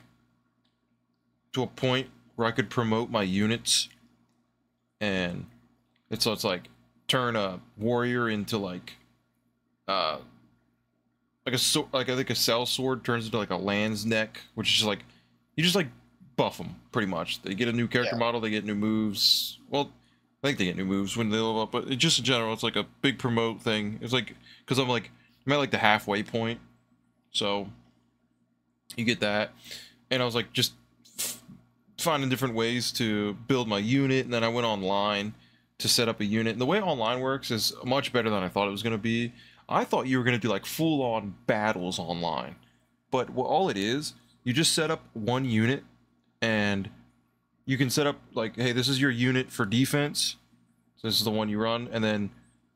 to a point where I could promote my units, and it's like turn a warrior into like a sword, like I think a cell sword turns into like a land's neck, which is just like you just like buff them pretty much. They get a new character model, they get new moves. Well, I think they get new moves when they level up, but just in general, it's like a big promote thing. It's like because I'm at like the halfway point, so you get that, and I was like just finding different ways to build my unit, and then I went online to set up a unit. And the way online works is much better than I thought it was going to be. I thought you were going to do like full-on battles online, but all it is, you just set up one unit, and you can set up like, hey, this is your unit for defense, so this is the one you run, and then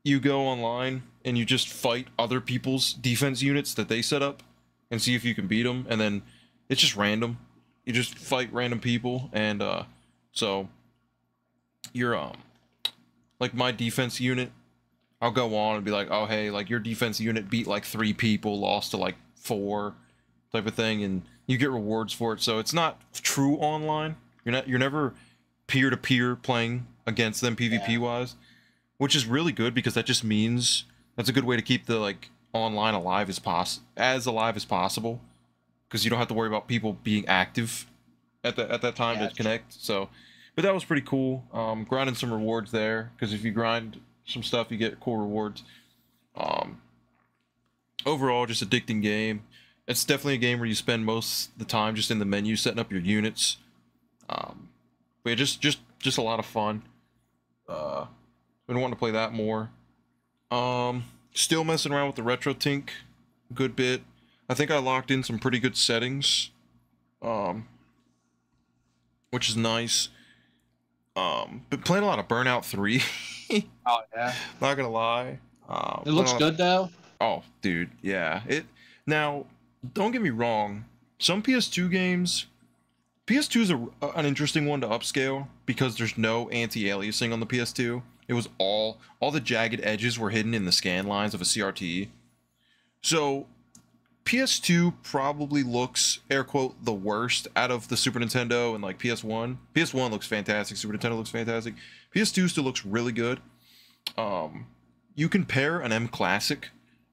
you go online and you just fight other people's defense units that they set up and see if you can beat them, and then it's just random. You just fight random people, and so you're like my defense unit, I'll go on and be like, oh hey, like your defense unit beat like 3 people, lost to like 4, type of thing, and you get rewards for it. So it's not true online. You're never peer-to-peer playing against them PvP wise, which is really good because that just means that's a good way to keep the like online alive as possible, because you don't have to worry about people being active at that time to connect. So, but that was pretty cool. Grinding some rewards there, because if you grind some stuff, you get cool rewards. Overall, just addicting game. It's definitely a game where you spend most of the time just in the menu setting up your units. But just a lot of fun. Been wanting to play that more. Still messing around with the retro tink a good bit. I think I locked in some pretty good settings, which is nice. Been playing a lot of Burnout 3. Oh yeah. Not gonna lie. It looks good though. Oh, dude, yeah. Now, don't get me wrong. Some PS2 games, PS2 is an interesting one to upscale because there's no anti-aliasing on the PS2. It was all the jagged edges were hidden in the scan lines of a CRT. So PS2 probably looks, air quote, the worst out of the Super Nintendo and like PS1. PS1 looks fantastic. Super Nintendo looks fantastic. PS2 still looks really good. You can pair an M Classic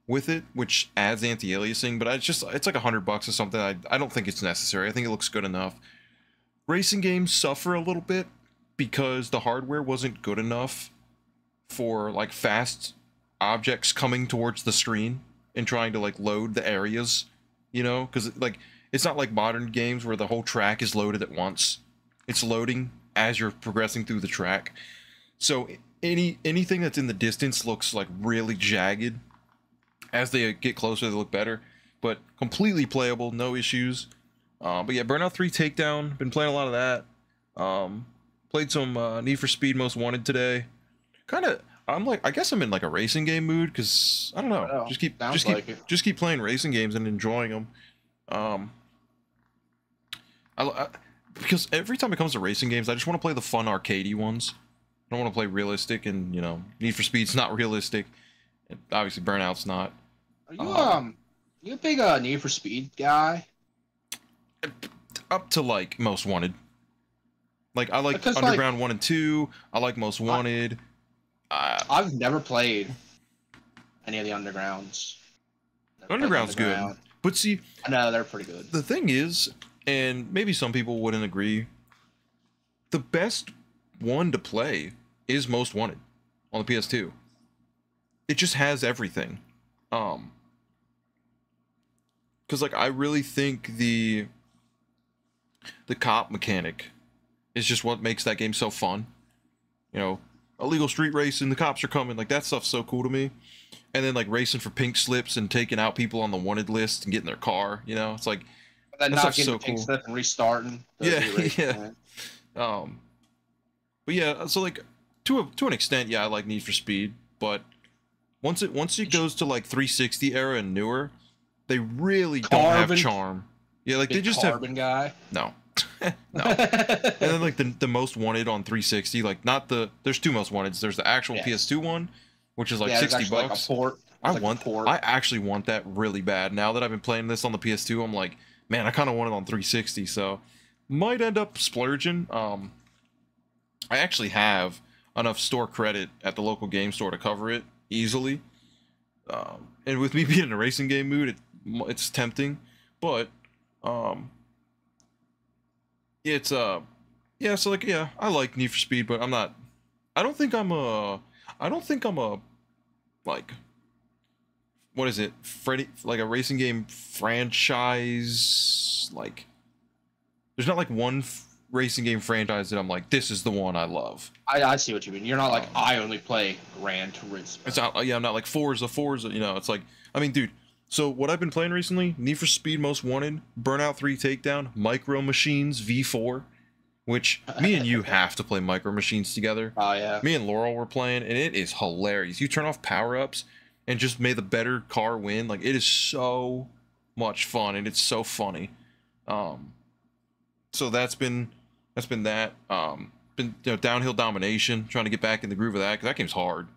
with it, which adds anti-aliasing, but it's like $100 or something. I don't think it's necessary. I think it looks good enough. Racing games suffer a little bit because the hardware wasn't good enough for like fast objects coming towards the screen and trying to like load the areas, you know, because like it's not like modern games where the whole track is loaded at once. It's loading as you're progressing through the track. So anything that's in the distance looks like really jagged. As they get closer, they look better, but completely playable, no issues. But yeah, Burnout 3 Takedown, been playing a lot of that. Played some Need for Speed Most Wanted today. I guess I'm in like a racing game mood because I don't know. Just keep playing racing games and enjoying them. Because every time it comes to racing games, I just want to play the fun arcadey ones. I don't want to play realistic, and you know, Need for Speed's not realistic. And obviously, Burnout's not. Are you a big Need for Speed guy? Up to like Most Wanted. Like I like because, Underground 1 and 2. I like Most Wanted. I've never played any of the Undergrounds. Underground's good, but see, I know they're pretty good. The thing is, and maybe some people wouldn't agree, the best one to play is Most Wanted on the PS2. It just has everything. Because like I really think the cop mechanic is just what makes that game so fun. You know, illegal street racing, the cops are coming, like that stuff's so cool to me. And then like racing for pink slips and taking out people on the wanted list and getting their car, you know, it's like and then not getting the pink slip and restarting. Yeah. But yeah, so like to an extent, yeah, I like Need for Speed, but once it goes to like 360 era and newer, they really don't have charm. Yeah, like they just Carbon have guy. No. No. And then like the Most Wanted on 360, like not there's two Most Wanteds. There's the actual PS2 one, which is like $60. Like a port. I actually want that really bad. Now that I've been playing this on the PS2, I'm like, man, I kind of want it on 360, so might end up splurging. I actually have enough store credit at the local game store to cover it easily. And with me being in a racing game mood, it's tempting, but it's yeah, so like yeah, I like Need for Speed, but I don't think I'm a like, what is it, like a racing game franchise. Like there's not like one racing game franchise that I'm like, this is the one I love. I see what you mean. You're not like, I only play Gran Turismo. It's not, yeah, I'm not like Forza, you know, it's like, I mean, dude, so what I've been playing recently, Need for Speed Most Wanted, Burnout 3 Takedown, Micro Machines V4, which me and you have to play Micro Machines together. Oh, yeah. Me and Laurel were playing, and it is hilarious. You turn off power-ups and just may the better car win. Like, it is so much fun, and it's so funny. So that's been that. Been, you know, Downhill Domination, trying to get back in the groove of that, because that game's hard.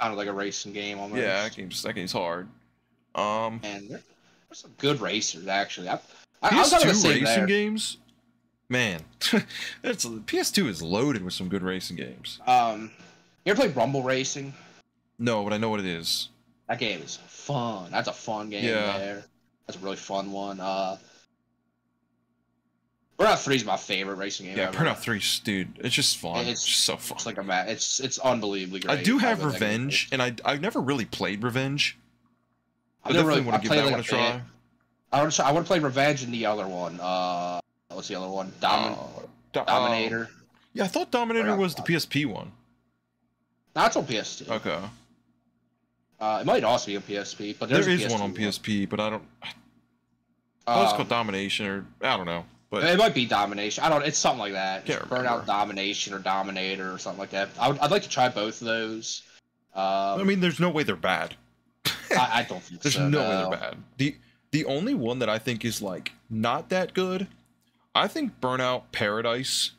Kind of like a racing game almost. Yeah, that game's hard. And there's some good racers actually. PS2 racing games, man, PS2 is loaded with some good racing games. You ever play Rumble Racing? No, but I know what it is. That game is fun. That's a fun game. Yeah. There. That's a really fun one. Burnout 3 is my favorite racing game. Yeah, Burnout 3, dude, it's just fun. It's just so fun. It's like it's unbelievably great. I do have Revenge, and I've never really played Revenge. I definitely want to give that one a try. I want to play Revenge and the other one. What's the other one? Dominator. Yeah, I thought Dominator was the PSP one. That's on PS2. Okay. It might also be on PSP, but there is one on PSP, but I don't. I thought it's called Domination, or I don't know. But it might be Domination. I don't. It's something like that. Can't Burnout Domination or Dominator or something like that. I'd like to try both of those. I mean, there's no way they're bad. I don't think there's so. no way they're bad. The only one that I think is like not that good, I think Burnout Paradise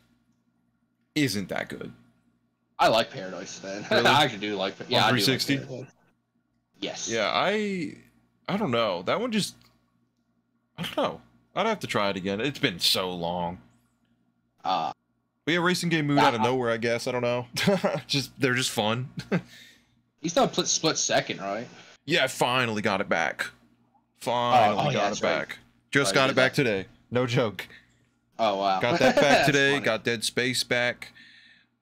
isn't that good. I like Paradise, man. Really? I actually do like. Yeah, 360. I do like Paradise. Yes. Yeah, I don't know. That one just, I don't know. I'd have to try it again. It's been so long. But yeah, racing game mood out of nowhere, I guess. I don't know. They're just fun. He's done split second, right? Yeah, I finally got it back. Finally got it back. Right. Just got it back today. No joke. Oh wow. Got that back today. Got Dead Space back.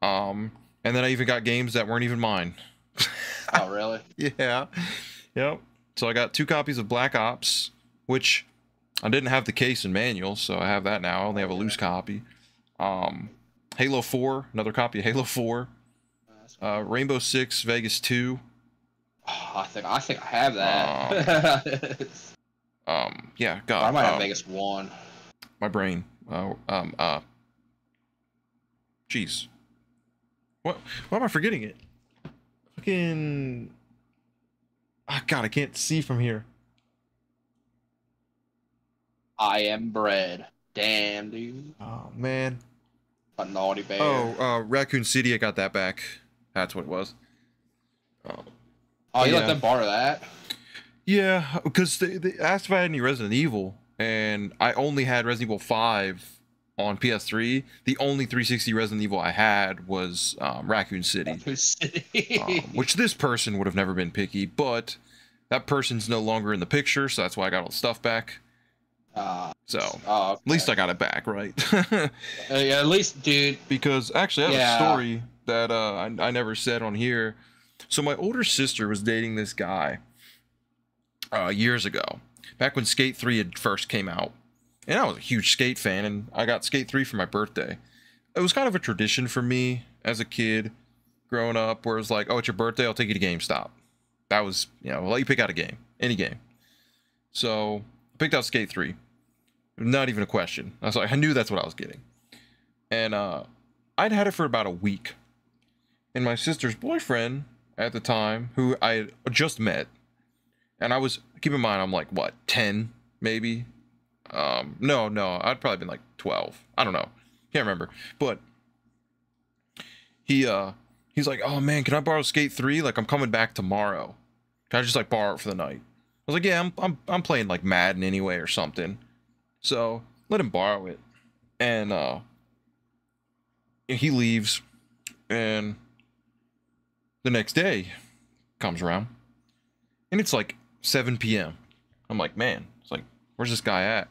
And then I even got games that weren't even mine. Oh really? Yeah. Yep. So I got 2 copies of Black Ops, which I didn't have the case and manual, so I have that now. I only have a loose copy. Halo 4, another copy of Halo 4. Rainbow Six Vegas 2. Oh, I think I have that. Yeah, God. I might have Vegas 1. My brain. Jeez. Why am I forgetting it? Fucking. Oh, God, I can't see from here. I Am Bread. Damn, dude. Oh, man. A naughty bear. Oh, Raccoon City, I got that back. That's what it was. Oh, you let them borrow that? Yeah, because they asked if I had any Resident Evil, and I only had Resident Evil 5 on PS3. The only 360 Resident Evil I had was Raccoon City. Raccoon City. Which this person would have never been picky, but that person's no longer in the picture, so that's why I got all the stuff back. Okay. At least I got it back, right? Yeah, at least, dude. Because actually, I have a story that I never said on here. So my older sister was dating this guy years ago, back when Skate 3 had first came out. And I was a huge Skate fan, and I got Skate 3 for my birthday. It was kind of a tradition for me as a kid growing up, where it was like, oh, it's your birthday, I'll take you to GameStop. That was, I'll let you pick out a game, any game. So I picked out Skate 3. Not even a question. I was like, I knew that's what I was getting. And I'd had it for about a week. And my sister's boyfriend at the time, who I had just met, and I was, keep in mind, I'm like, what, 10, maybe? No, I'd probably been like 12. I don't know. Can't remember. But he's like, oh man, can I borrow Skate 3? Like, I'm coming back tomorrow. Can I just like borrow it for the night? I was like, yeah, I'm playing like Madden anyway or something. So let him borrow it. And he leaves, and the next day comes around, and it's like 7 p.m. I'm like, man, it's like, where's this guy at?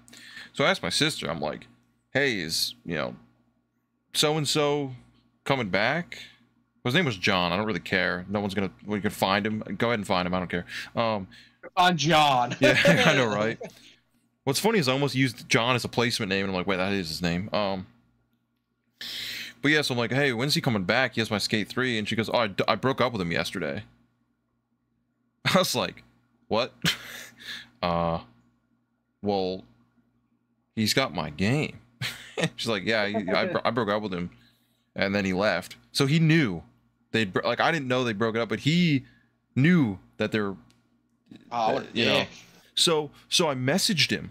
So I asked my sister, I'm like, hey, is, so-and-so coming back? His name was John. I don't really care. No one's we can find him. Go ahead and find him. I don't care. On John. Yeah, I know, right? What's funny is I almost used John as a placement name, and I'm like, wait, that is his name. But yeah, so I'm like, hey, when's he coming back? He has my Skate 3. And she goes, oh, I broke up with him yesterday. I was like, what? Well, he's got my game. She's like, yeah, I broke up with him. And then he left. So he knew. I didn't know they broke it up, but he knew that they're, So I messaged him.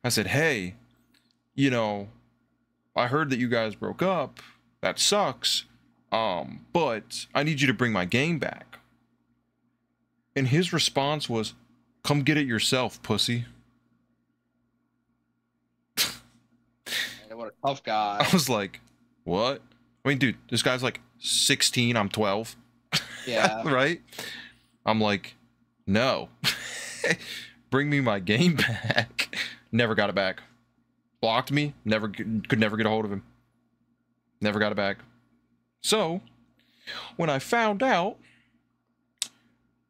I said, hey, I heard that you guys broke up. That sucks. But I need you to bring my game back. And his response was, come get it yourself, pussy. What a tough guy. I was like, what? I mean, dude, this guy's like 16, I'm 12. Yeah. Right? I'm like, no. Bring me my game back. Never got it back. Blocked me. Could never get a hold of him. Never got it back. So, when I found out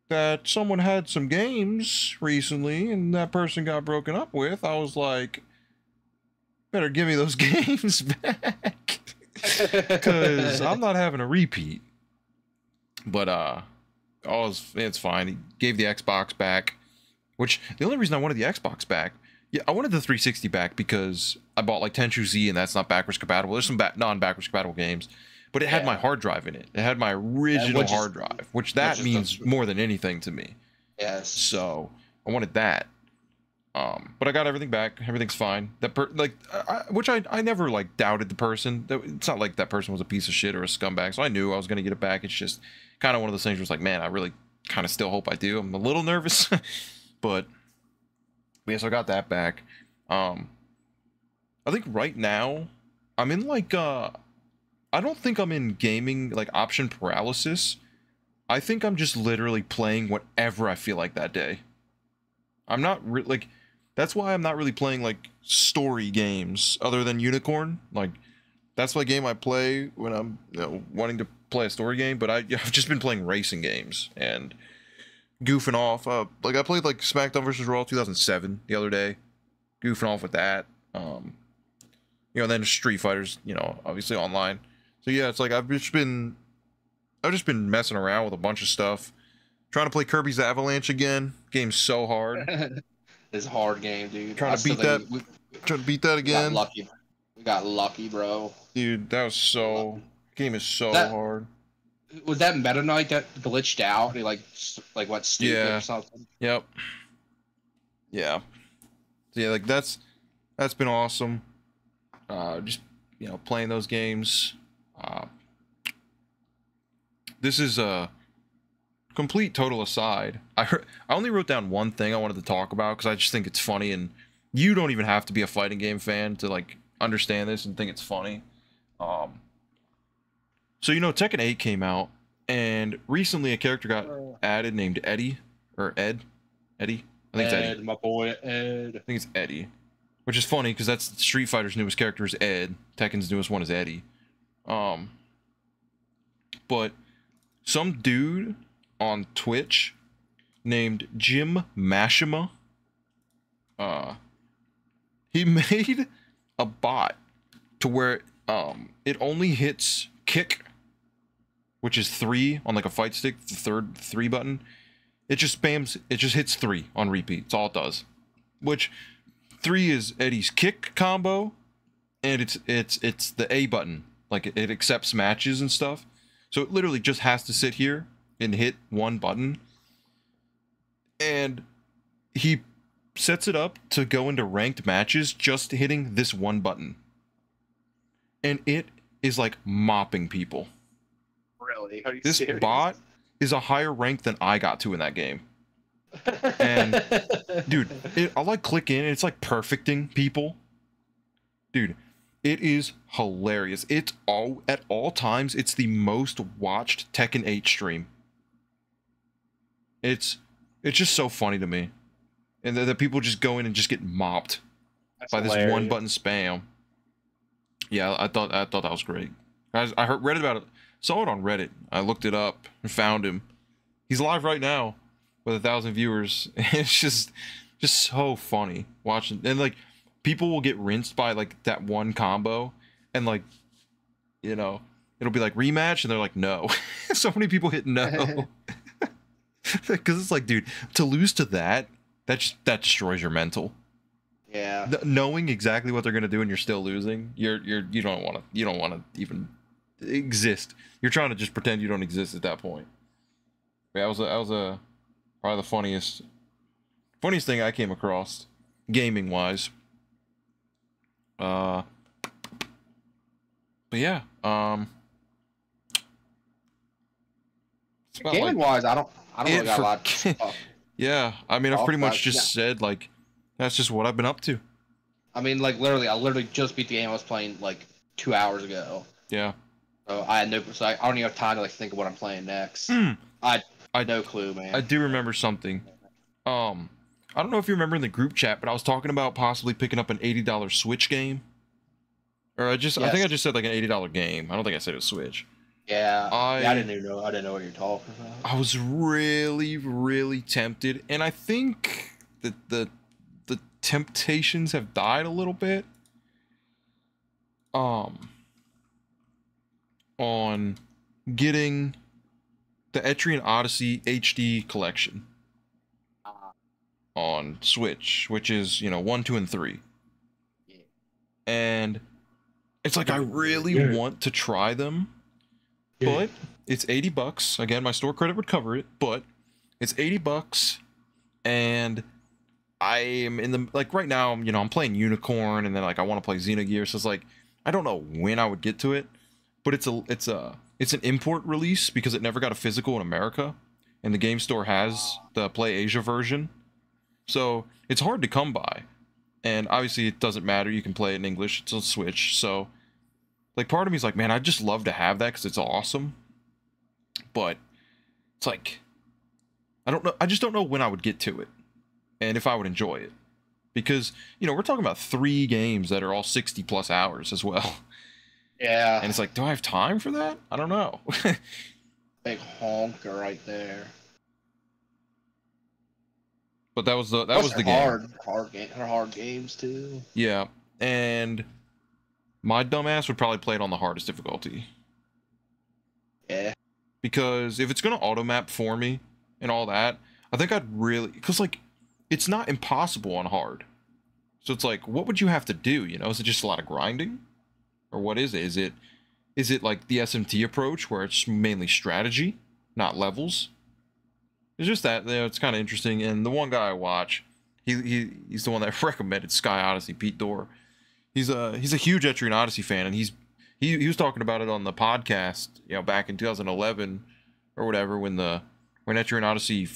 that someone had some games recently and that person got broken up with, I was like, better give me those games back. Because I'm not having a repeat. But, it's fine. He gave the Xbox back. Which, the only reason I wanted the Xbox back, Yeah, I wanted the 360 back because I bought like Tenchu Z and that's not backwards compatible. There's some non-backwards compatible games, but it had my hard drive in it. It had my original hard drive, which that means more than anything to me. Yes. So I wanted that. But I got everything back. Everything's fine. Which I never like doubted the person. It's not like that person was a piece of shit or a scumbag. So I knew I was gonna get it back. It's just kind of one of those things where it's like, man, I really kind of still hope I do. I'm a little nervous, but yeah, so I got that back. I think right now I'm in like I don't think I'm in gaming like option paralysis. I think I'm just literally playing whatever I feel like that day. I'm not like that's why I'm not really playing like story games other than Unicorn. Like that's my game I play when I'm wanting to play a story game. But I've just been playing racing games and goofing off. Like I played like SmackDown vs. Raw 2007 the other day, goofing off with that. Then Street Fighters, obviously online. So yeah, it's like I've just been messing around with a bunch of stuff. Trying to play Kirby's Avalanche again. Game's so hard. It's a hard game, dude. Trying to beat that again. We got lucky, bro. Dude, that was so... Game is so hard. Was that Meta Knight that glitched out? He like went stupid or something? Yep. Yeah. So yeah, like that's been awesome. Just, playing those games. This is a complete total aside. I only wrote down one thing I wanted to talk about because I just think it's funny, and you don't even have to be a fighting game fan to like understand this and think it's funny. So Tekken 8 came out, and recently a character got added named Eddie or Eddie. I think it's Eddie. My boy Ed. I think it's Eddie, which is funny because that's Street Fighter's newest character is Ed. Tekken's newest one is Eddie. But some dude on Twitch named Jim Mashima, he made a bot to where it only hits kick, which is 3 on like a fight stick, the third 3 button. It just hits 3 on repeat. That's all it does. Which 3 is Eddie's kick combo, and it's the A button. Like it accepts matches and stuff. So it literally just has to sit here and hit 1 button. And he sets it up to go into ranked matches just hitting this 1 button. And it is like mopping people. Really? Are you this serious? Bot is a higher rank than I got to in that game. And dude, I'll like click in and it's like perfecting people. Dude, it is hilarious. It's at all times, it's the most watched Tekken 8 stream. It's just so funny to me. And that people just go in and just get mopped by this 1 button spam. Yeah, I thought that was great. Guys, read about it, saw it on Reddit. I looked it up and found him. He's live right now with 1,000 viewers. It's just so funny watching. And like people will get rinsed by like that 1 combo, and like it'll be like rematch, and they're like no. So many people hit no. Because it's like, dude, to lose to that destroys your mental. Yeah. Knowing exactly what they're gonna do and you're still losing, you don't want to even exist. You're trying to just pretend you don't exist at that point. Yeah, that was probably the funniest thing I came across, gaming wise. But yeah, gaming wise, I don't really got a lot. Yeah, I mean, I've pretty much just said like that's just what I've been up to. I mean, like I literally just beat the game I was playing like 2 hours ago. Yeah. So I don't even have time to like think of what I'm playing next. I no clue, man. I do remember something. I don't know if you remember in the group chat, but I was talking about possibly picking up an $80 Switch game. Or I think I just said like an $80 game. I don't think I said a Switch. Yeah. I didn't know what you're talking about. I was really, really tempted, and I think that the temptations have died a little bit. On getting the Etrian Odyssey HD collection. on Switch, which is, 1, 2, and 3. Yeah. And it's like I really want to try them, but it's $80. Again, my store credit would cover it, but it's $80, and I am in the right now. I'm playing Unicorn, and then I want to play Xenogears. So it's like I don't know when I would get to it, but it's an import release because it never got a physical in America, and the game store has the Play Asia version, so it's hard to come by. And obviously, it doesn't matter. You can play it in English. It's on Switch, so part of me is like, man, I'd just love to have that because it's awesome. But it's like I don't know. I just don't know when I would get to it. And if I would enjoy it, because we're talking about 3 games that are all 60 plus hours as well. Yeah. And it's like, do I have time for that? I don't know. Big honker right there. But that was the game. Hard games too. Yeah, and my dumbass would probably play it on the hardest difficulty. Yeah. Because if it's gonna auto map for me and all that, I think I'd really it's not impossible on hard. So it's like, what would you have to do? Is it just a lot of grinding? Or what is it? Is it like the SMT approach where it's mainly strategy, not levels? It's just that, it's kind of interesting. And the one guy I watch, he's the one that recommended Sky Odyssey, Pete Dorr. He's a huge Etrian Odyssey fan, and he was talking about it on the podcast, back in 2011 or whatever, when Etrian Odyssey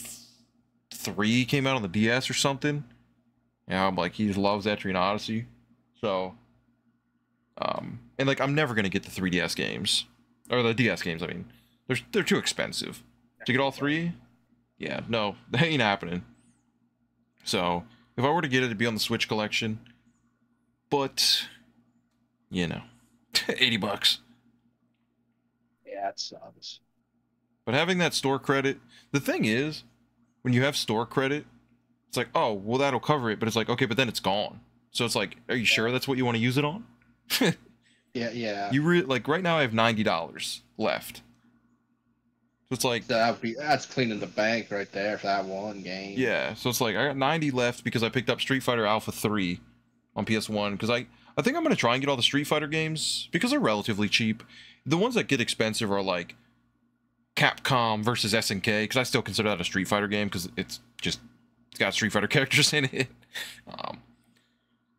3 came out on the DS or something. I'm like, he just loves Etrian Odyssey. So, and I'm never gonna get the 3DS games, or the DS games. I mean, they're too expensive to get all 3. Yeah, no, that ain't happening. So, if I were to get it, it'd be on the Switch collection. But, $80. Yeah, it sucks. But having that store credit, the thing is, when you have store credit, it's like, oh, well, that'll cover it. But it's like, okay, but then it's gone. So it's like, are you sure that's what you want to use it on? Yeah. Right now I have $90 left. So it's like that's cleaning the bank right there for that one game. Yeah, so it's like I got 90 left because I picked up Street Fighter Alpha 3 on PS1 because I think I'm gonna try and get all the Street Fighter games because they're relatively cheap. The ones that get expensive are like Capcom versus SNK, because I still consider that a Street Fighter game because it's got Street Fighter characters in it.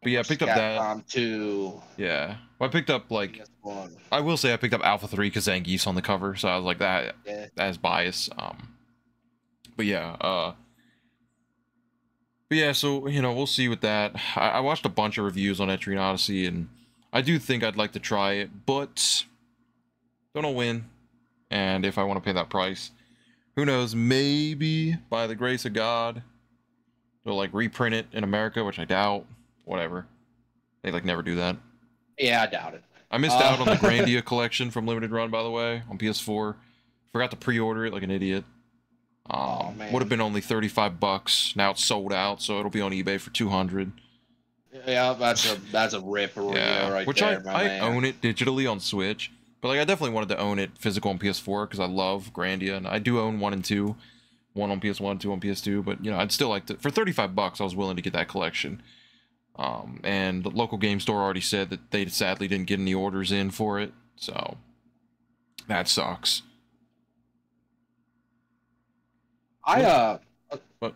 But yeah, I picked up Capcom 2. Yeah, well, I picked up I will say I picked up Alpha 3 because Zangief's on the cover, so I was like that. Yeah. That is bias. But yeah, so we'll see with that. I watched a bunch of reviews on Etrian Odyssey, and I do think I'd like to try it, but don't know when and if I want to pay that price. Who knows? Maybe by the grace of God, they'll reprint it in America, which I doubt. Whatever. They never do that. Yeah, I doubt it. I missed out on the Grandia collection from Limited Run, by the way, on PS4. Forgot to pre-order it like an idiot. Oh, man. Would have been only $35. Now it's sold out, so it'll be on eBay for $200. Yeah, that's a ripper right which there, I own it digitally on Switch, but I definitely wanted to own it physical on PS4 because I love Grandia, and I do own 1 and 2, 1 on PS1, 2 on PS2. But I'd still like to, for $35, I was willing to get that collection. And the local game store already said that they sadly didn't get any orders in for it, so that sucks. But go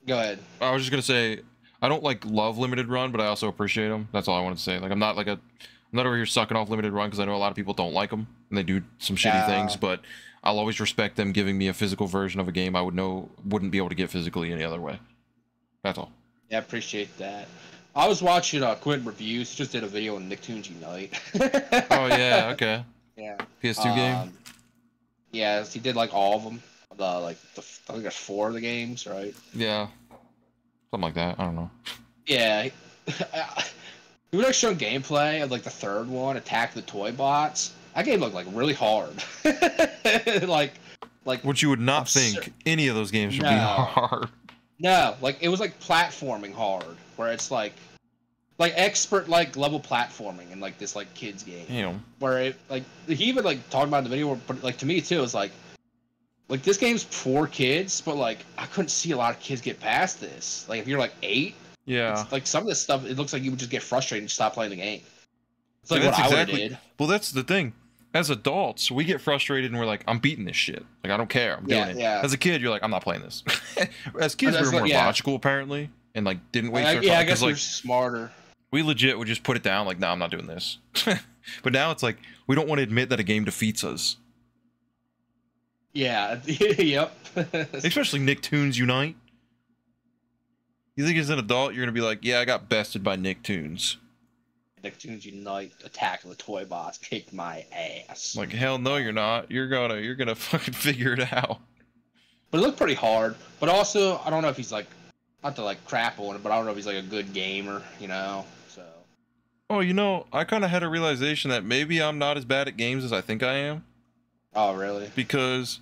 ahead. I was just gonna say I don't love Limited Run, but I also appreciate them. That's all I wanted to say. I'm not over here sucking off Limited Run because I know a lot of people don't like them and they do some shitty things, but I'll always respect them giving me a physical version of a game I wouldn't be able to get physically any other way. That's all. Yeah, I appreciate that. I was watching Quinn Reviews. He just did a video on Nicktoons Unite. Oh, yeah, okay. Yeah. PS2 game? Yeah, he did all of them. I think there's 4 of the games, right? Yeah. Something like that. I don't know. Yeah. He would show gameplay of the 3rd one, Attack the Toy Bots. That game looked really hard. Which you would not think any of those games would be hard. No, it was platforming hard, where it's expert level platforming in this kids game. Damn. Where it he even talked about in the video, but to me too, it's like this game's for kids, but like I couldn't see a lot of kids get past this. Like if you're like 8, Yeah. it's, like some of this stuff, it looks like you would just get frustrated and stop playing the game. It's like Yeah, what I would have did. Well, that's the thing. As adults, we get frustrated and we're like, I'm beating this shit. Like I don't care. I'm doing it. Yeah. As a kid, you're like, I'm not playing this. As kids, we were more logical apparently, and like didn't waste our time. Yeah, I guess like, we're smarter. We legit would just put it down. Like, no, I'm not doing this. But now it's like we don't want to admit that a game defeats us. Yeah. Yep. Especially Nicktoons Unite. You think as an adult you're gonna be like, yeah, I got bested by Nicktoons. Nicktoons Unite, Attack of the Toy Bots, kicked my ass. Like hell no, you're not. You're gonna fucking figure it out. But it looked pretty hard. But also, I don't know if he's like, not to like crap on it, but I don't know if he's like a good gamer, you know. So. Oh, you know, I kind of had a realization that maybe I'm not as bad at games as I think I am. Oh, really? Because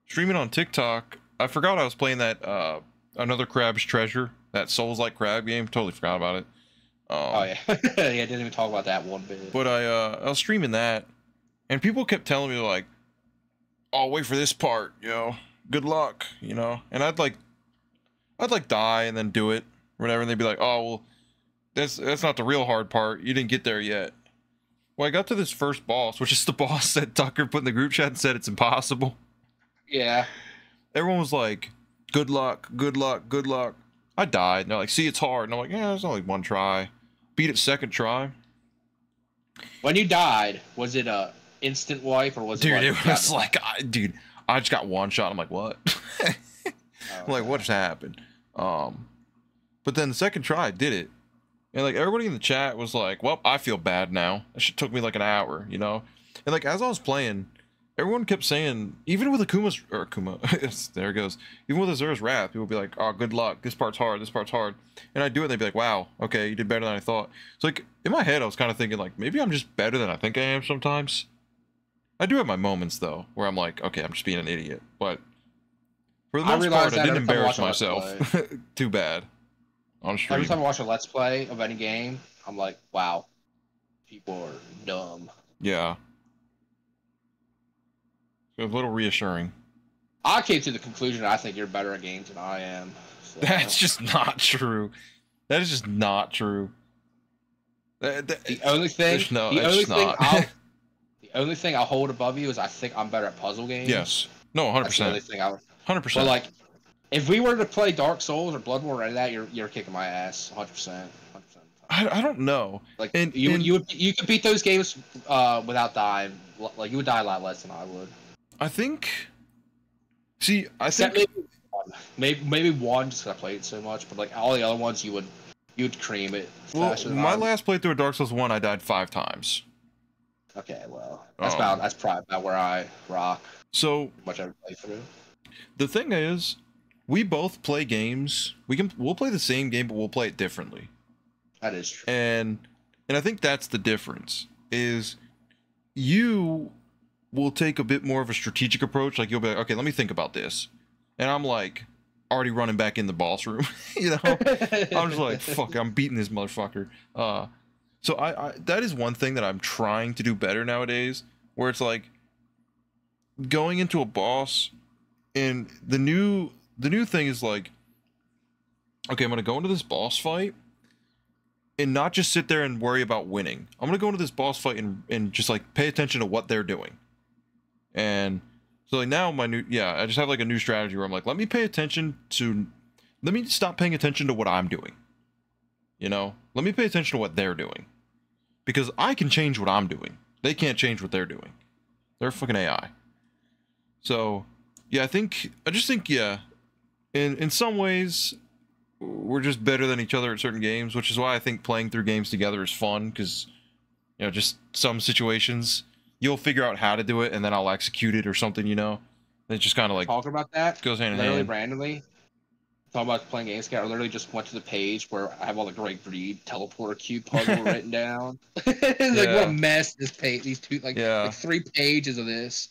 streaming on TikTok, I forgot I was playing that Another Crab's Treasure, that Souls-like crab game. Totally forgot about it. Oh yeah, yeah. I didn't even talk about that one bit. But I was streaming that, and people kept telling me like, "Oh, wait for this part, you know. Good luck, you know." And I'd like die and then do it, or whatever, and they'd be like, "Oh, well, that's not the real hard part. You didn't get there yet." Well, I got to this first boss, which is the boss that Tucker put in the group chat and said it's impossible. Yeah. Everyone was like, "Good luck, good luck, good luck." I died, and they're like, "See, it's hard." And I'm like, "Yeah, it's only one try." Beat it second try. When you died, was it a instant wipe or was it? Dude, it was like, I just got one shot. I'm like, what? I'm like, what just happened? But then the second try, I did it, and like everybody in the chat was like, "Well, I feel bad now. That shit took me like an hour, you know." And like as I was playing, everyone kept saying, even with Akuma, there it goes. Even with Azura's Wrath, people would be like, "Oh, good luck. This part's hard. This part's hard." And I'd do it, and they'd be like, "Wow, okay, you did better than I thought." So like in my head, I was kind of thinking like, maybe I'm just better than I think I am sometimes. I do have my moments though, where I'm like, okay, I'm just being an idiot. But for the most part, I didn't embarrass myself too bad on stream. Every time I watch a Let's Play of any game, I'm like, wow, people are dumb. Yeah. A little reassuring. I came to the conclusion I think you're better at games than I am. So. That's just not true. That is just not true. The only thing, the only thing I'll hold above you is I think I'm better at puzzle games. Yes. No, 100%. That's the only thing I would. 100%. But like, if we were to play Dark Souls or Bloodborne or any of that, you're kicking my ass, 100%. I don't know. Like you could beat those games without dying. Like you would die a lot less than I would. I think. See, I think maybe one just because I played so much, but like all the other ones, you'd cream it. Well, my last playthrough of Dark Souls 1, I died 5 times. Okay, well, that's probably about where I rock. So much I play through. The thing is, we both play games. We'll play the same game, but we'll play it differently. That is true. And I think that's the difference. Is you will take a bit more of a strategic approach. Like you'll be like, okay, let me think about this, and I'm like already running back in the boss room. You know, I'm just like, fuck, I'm beating this motherfucker. So I that is one thing that I'm trying to do better nowadays, where it's like going into a boss, and the new thing is like, okay, I'm gonna go into this boss fight and not just sit there and worry about winning. I'm gonna go into this boss fight and just like pay attention to what they're doing. And so like now I just have like a new strategy where I'm like, let me stop paying attention to what I'm doing. You know, let me pay attention to what they're doing, because I can change what I'm doing. They can't change what they're doing. They're fucking AI. So yeah, I just think in some ways we're just better than each other at certain games, which is why I think playing through games together is fun, because you know, just some situations you'll figure out how to do it and then I'll execute it or something, you know. And it just kind of like talking about that goes hand in literally hand. Randomly talking about playing games together. I literally just went to the page where I have all the Great Breed teleporter cube puzzle written down. Like what a mess this page. These two like 3 pages of this.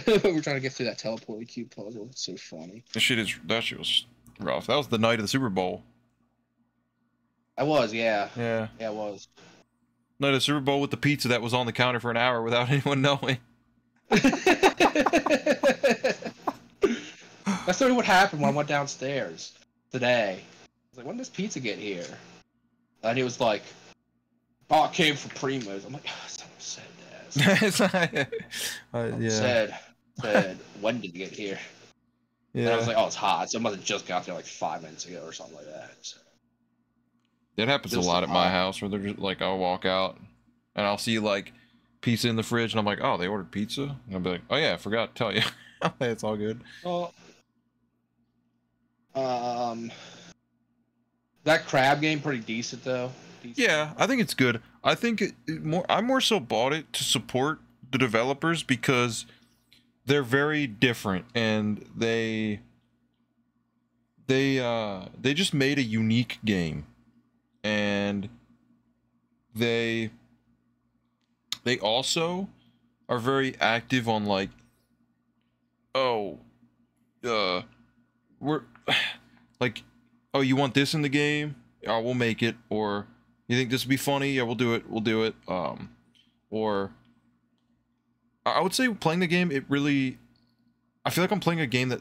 We're trying to get through that teleporter cube puzzle. It's so funny. That shit was rough. That was the night of the Super Bowl. I was, yeah. Yeah. Yeah, it was. Night of the Super Bowl with the pizza that was on the counter for an hour without anyone knowing. That's literally what happened when I went downstairs today. I was like, when does pizza get here? And he was like, oh, it came from Primo's. I'm like, oh, someone said that. Yeah. Said, when did it get here? Yeah. And I was like, oh, it's hot. Someone must have just got there like 5 minutes ago or something like that. So. It happens a lot at my house where they're just like, I'll walk out and I'll see like pizza in the fridge and I'm like, oh, they ordered pizza? And I'll be like, oh yeah, I forgot to tell you. It's all good. Well, that crab game pretty decent though. Yeah, I think it's good. I think I more so bought it to support the developers because they're very different and they just made a unique game. And they also are very active on like, we're like, oh, you want this in the game? Oh, we'll make it. Or you think this would be funny? Yeah, we'll do it. We'll do it. Or I would say playing the game, I feel like I'm playing a game that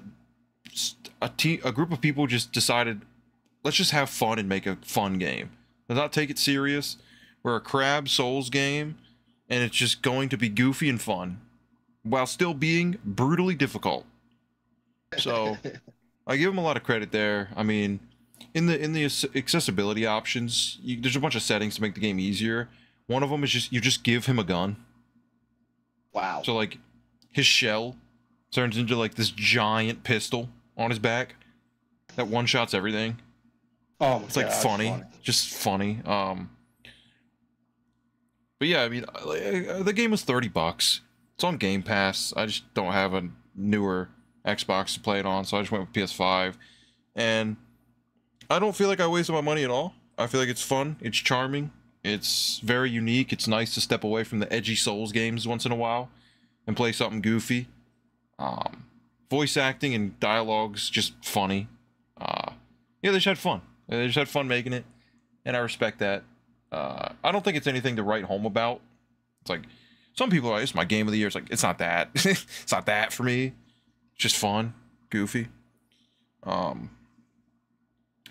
a group of people just decided, let's just have fun and make a fun game. Let's not take it serious. We're a Crab Souls game, and it's just going to be goofy and fun, while still being brutally difficult. So, I give them a lot of credit there. I mean, in the accessibility options, there's a bunch of settings to make the game easier. One of them is you just give him a gun. Wow. So like, his shell turns into like this giant pistol on his back that one-shots everything. Oh, it's like funny, just funny. But yeah, I mean, the game was $30. It's on Game Pass. I just don't have a newer Xbox to play it on, so I just went with PS5. And I don't feel like I wasted my money at all. I feel like it's fun. It's charming. It's very unique. It's nice to step away from the edgy Souls games once in a while and play something goofy. Voice acting and dialogue's just funny. Yeah, they just had fun. They just had fun making it, and I respect that. I don't think it's anything to write home about. It's like, some people are like, it's my game of the year. It's like, it's not that. It's not that for me. It's just fun, goofy.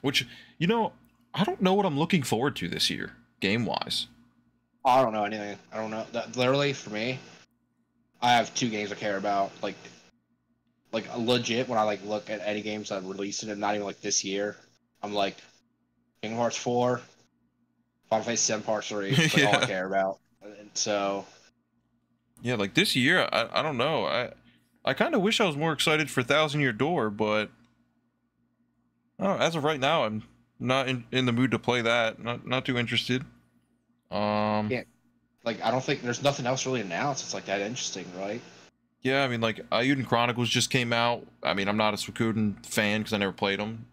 Which, I don't know what I'm looking forward to this year, game-wise. I don't know anything. I don't know. Literally, for me, I have 2 games I care about. Like legit, when I like look at any games that released it, and not even like this year, I'm like, Kingdom Hearts 4, Final Fantasy 7 Part 3. That's like all I care about. And so, yeah, like this year, I don't know. I kind of wish I was more excited for Thousand Year Door, but as of right now, I'm not in the mood to play that. Not too interested. Yeah, like I don't think there's nothing else really announced. It's like that interesting, right? Yeah, I mean, like Ayuden Chronicles just came out. I mean, I'm not a Suikoden fan because I never played them.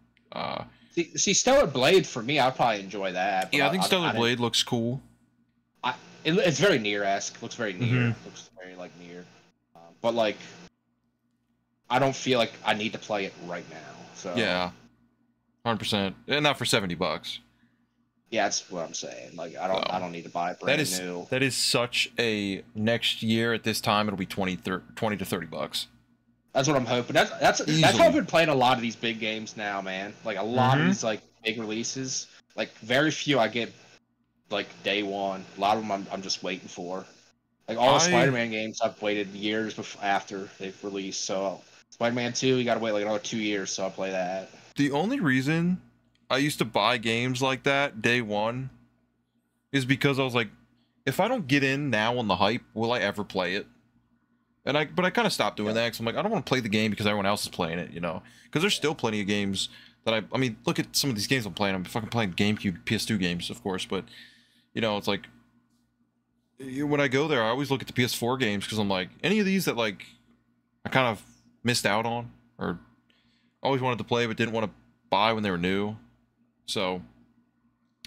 See, Stellar Blade for me, I'd probably enjoy that. Yeah, I think Stellar Blade looks cool. It's very Nier-esque. Looks very Nier. Mm-hmm. Looks very like Nier. But like, I don't feel like I need to play it right now. So yeah, 100%, and not for $70. Yeah, that's what I'm saying. Like, I don't need to buy it brand new. That is such a next year at this time. It'll be $20 to $30. That's what I'm hoping. That's how I've been playing a lot of these big games now, man. Like a lot of these like big releases. Like very few I get like day one. A lot of them I'm just waiting for. Like all the Spider-Man games I've waited years after they've released. So Spider-Man 2, you gotta wait like another 2 years, so I'll play that. The only reason I used to buy games like that day one is because I was like, if I don't get in now on the hype, will I ever play it? But I kind of stopped doing that because I'm like, I don't want to play the game because everyone else is playing it, because there's still plenty of games that I mean, look at some of these games I'm playing. I'm fucking playing GameCube, PS2 games, of course, but it's like, when I go there, I always look at the PS4 games because I'm like, any of these that like I kind of missed out on or always wanted to play but didn't want to buy when they were new. So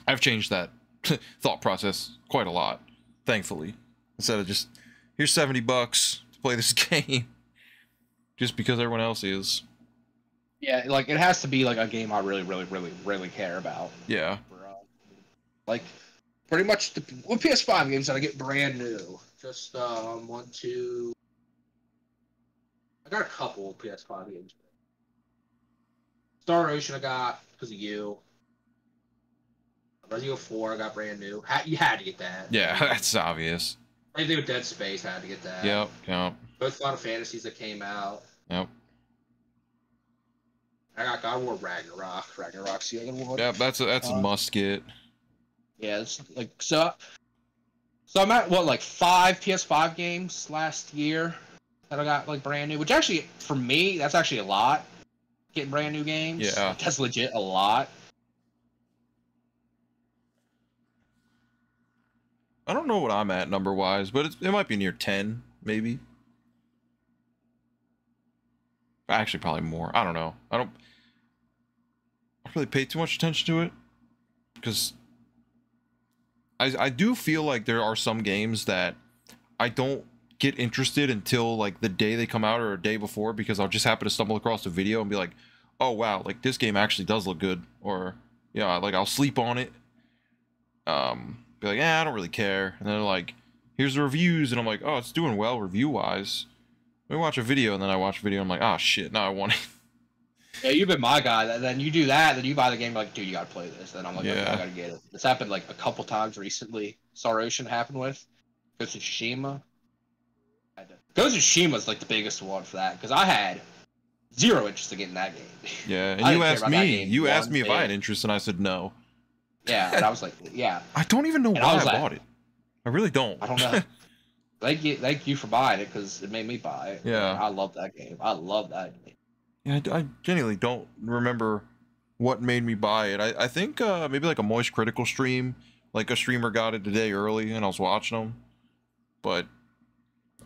I've changed that thought process quite a lot, thankfully. Instead of just, here's $70 to play this game just because everyone else is. Yeah, like it has to be like a game I really, really, really, really care about. Yeah. Like pretty much with PS5 games that I get brand new. Just 1, 2. I got a couple PS5 games. Star Ocean I got because of you. Resident Evil 4 I got brand new. You had to get that. Yeah, that's obvious. Anything with Dead Space, I had to get that. Yep. Both Final Fantasies that came out. Yep. I got God of War Ragnarok. Ragnarok's the other one. Yep, that's a must get. Yeah, it's like so I'm at what 5 PS5 games last year that I got like brand new, which actually for me that's actually a lot. Getting brand new games. Yeah. Like, that's legit a lot. I don't know what I'm at number wise, but it might be near 10, maybe. Actually, probably more. I don't know. I don't really pay too much attention to it because I do feel like there are some games that I don't get interested until like the day they come out or a day before, because I'll just happen to stumble across a video and be like, oh wow, like this game actually does look good, or yeah, like I'll sleep on it. Be like, I don't really care, and then like, here's the reviews, and I'm like, oh, it's doing well review wise. Let me watch a video, and then I watch a video, and I'm like, oh shit, now I want it. Yeah, you've been my guy. Then you do that, then you buy the game, like, dude, you gotta play this. Then I'm like, Yeah. okay, I gotta get it. This happened like a couple times recently. Star Ocean happened with Ghost of Tsushima. Ghost of Tsushima is like the biggest one for that, because I had zero interest in getting that game. Yeah, and you asked me if I had interest, and I said no. Yeah, and I was like, yeah. I don't even know why I bought it. I really don't. I don't know. Thank you for buying it, because it made me buy it. Yeah. I love that game. I love that game. Yeah, I genuinely don't remember what made me buy it. I think maybe like a Moist Critical stream. Like a streamer got it a day early, and I was watching them. But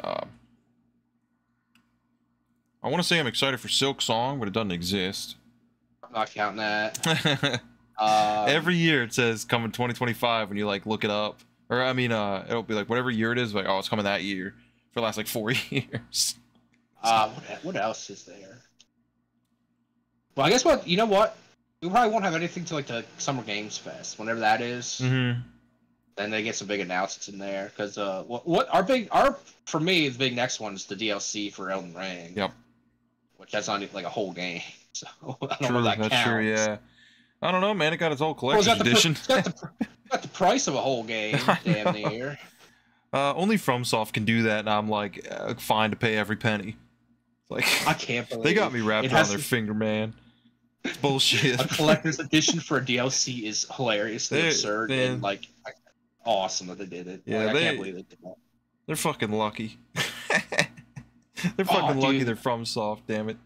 I want to say I'm excited for Silk Song, but it doesn't exist. I'm not counting that. Every year it says coming 2025 when you like look it up, or I mean it'll be like whatever year it is, like, oh, it's coming that year for the last like 4 years. What else is there? Well, I guess you know what, we probably won't have anything till like the Summer Games Fest, whenever that is. Mm-hmm. Then they get some big announcements in there, because for me the big next one is the DLC for Elden Ring. Yep. Which that's not like a whole game, so I don't True, know if that that's counts. true, yeah. I don't know, man. It got its whole collector's edition. It's got the price of a whole game, damn near. Only FromSoft can do that, and I'm like, fine to pay every penny. Like, I can't believe they got me wrapped around their finger, man. It's bullshit. A collector's edition for a DLC is hilariously absurd and like awesome that they did it. Yeah, like, I can't believe they did that. They're fucking lucky. They're fucking lucky they're FromSoft, damn it.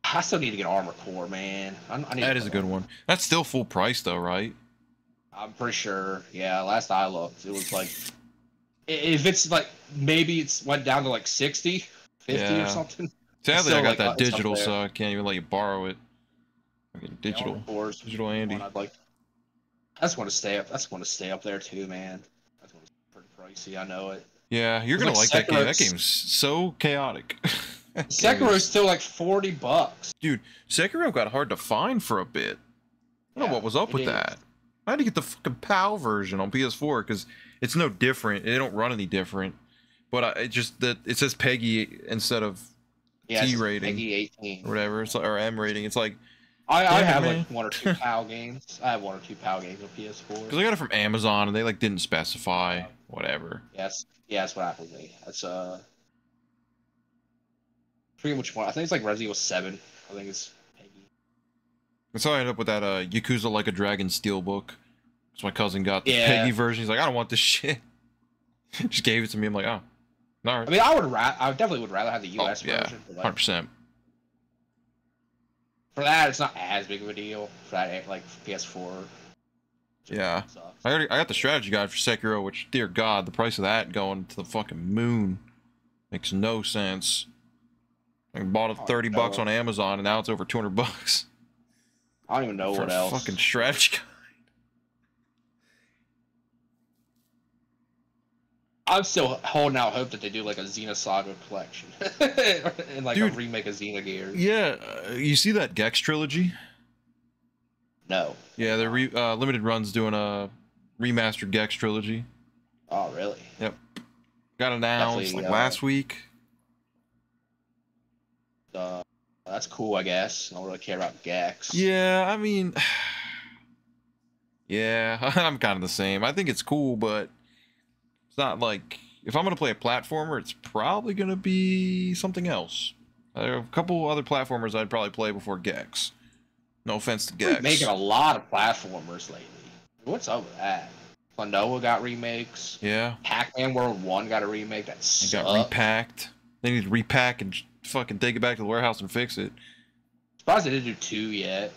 I still need to get Armor Core, man. That is a good one. That's still full price though, right? I'm pretty sure. Yeah, last I looked, it was like, if it's like, maybe it's went down to like 60, 50 or something. Sadly, I got that digital, so I can't even let you borrow it. I get digital. Digital Andy. I just want to stay up. I just want to stay up there too, man. That's pretty pricey. I know it. Yeah, you're gonna like that game. That game's so chaotic. Sekiro's still like $40. Dude, Sekiro got hard to find for a bit. I don't know what was up with that. I had to get the fucking PAL version on PS4 because it's no different. They don't run any different. But it just that it says PEGI instead of T rating, PEGI 18 or whatever. It's like, or M rating. It's like I have like 1 or 2 PAL games. I have 1 or 2 PAL games on PS4. Because I got it from Amazon and they like didn't specify whatever. Yes, that's what happened to me. That's I forget which one. I think it's like Resident Evil 7. I think it's PEGI. That's how I ended up with that Yakuza Like a Dragon Steelbook. So my cousin got the PEGI version. He's like, I don't want this shit. Just gave it to me. I'm like, oh, all right. I mean, I definitely would rather have the US version. Yeah, 100%. For that, it's not as big of a deal. For that, like PS4. Yeah, I got the strategy guide for Sekiro, which, dear God, the price of that going to the fucking moon makes no sense. I bought it $30 on Amazon, and now it's over $200. I don't even know what else. Fucking strategy guide. I'm still holding out hope that they do like a Xenosaga collection and like a remake of Xenogears. Yeah, you see that Gex trilogy? No. Yeah, they're limited runs doing a remastered Gex trilogy. Oh, really? Yep. Got announced last week. That's cool, I guess. I don't really care about Gex. Yeah, I mean, yeah, I'm kind of the same. I think it's cool, but it's not like if I'm gonna play a platformer, it's probably gonna be something else. There are a couple other platformers I'd probably play before Gex. No offense to We're Gex. making a lot of platformers lately. What's up with that? Klonoa got remakes. Yeah. Pac-Man World 1 got a remake that It got sucked. repacked. They need to repack and fucking take it back to the warehouse and fix it. Surprised they didn't do 2 yet.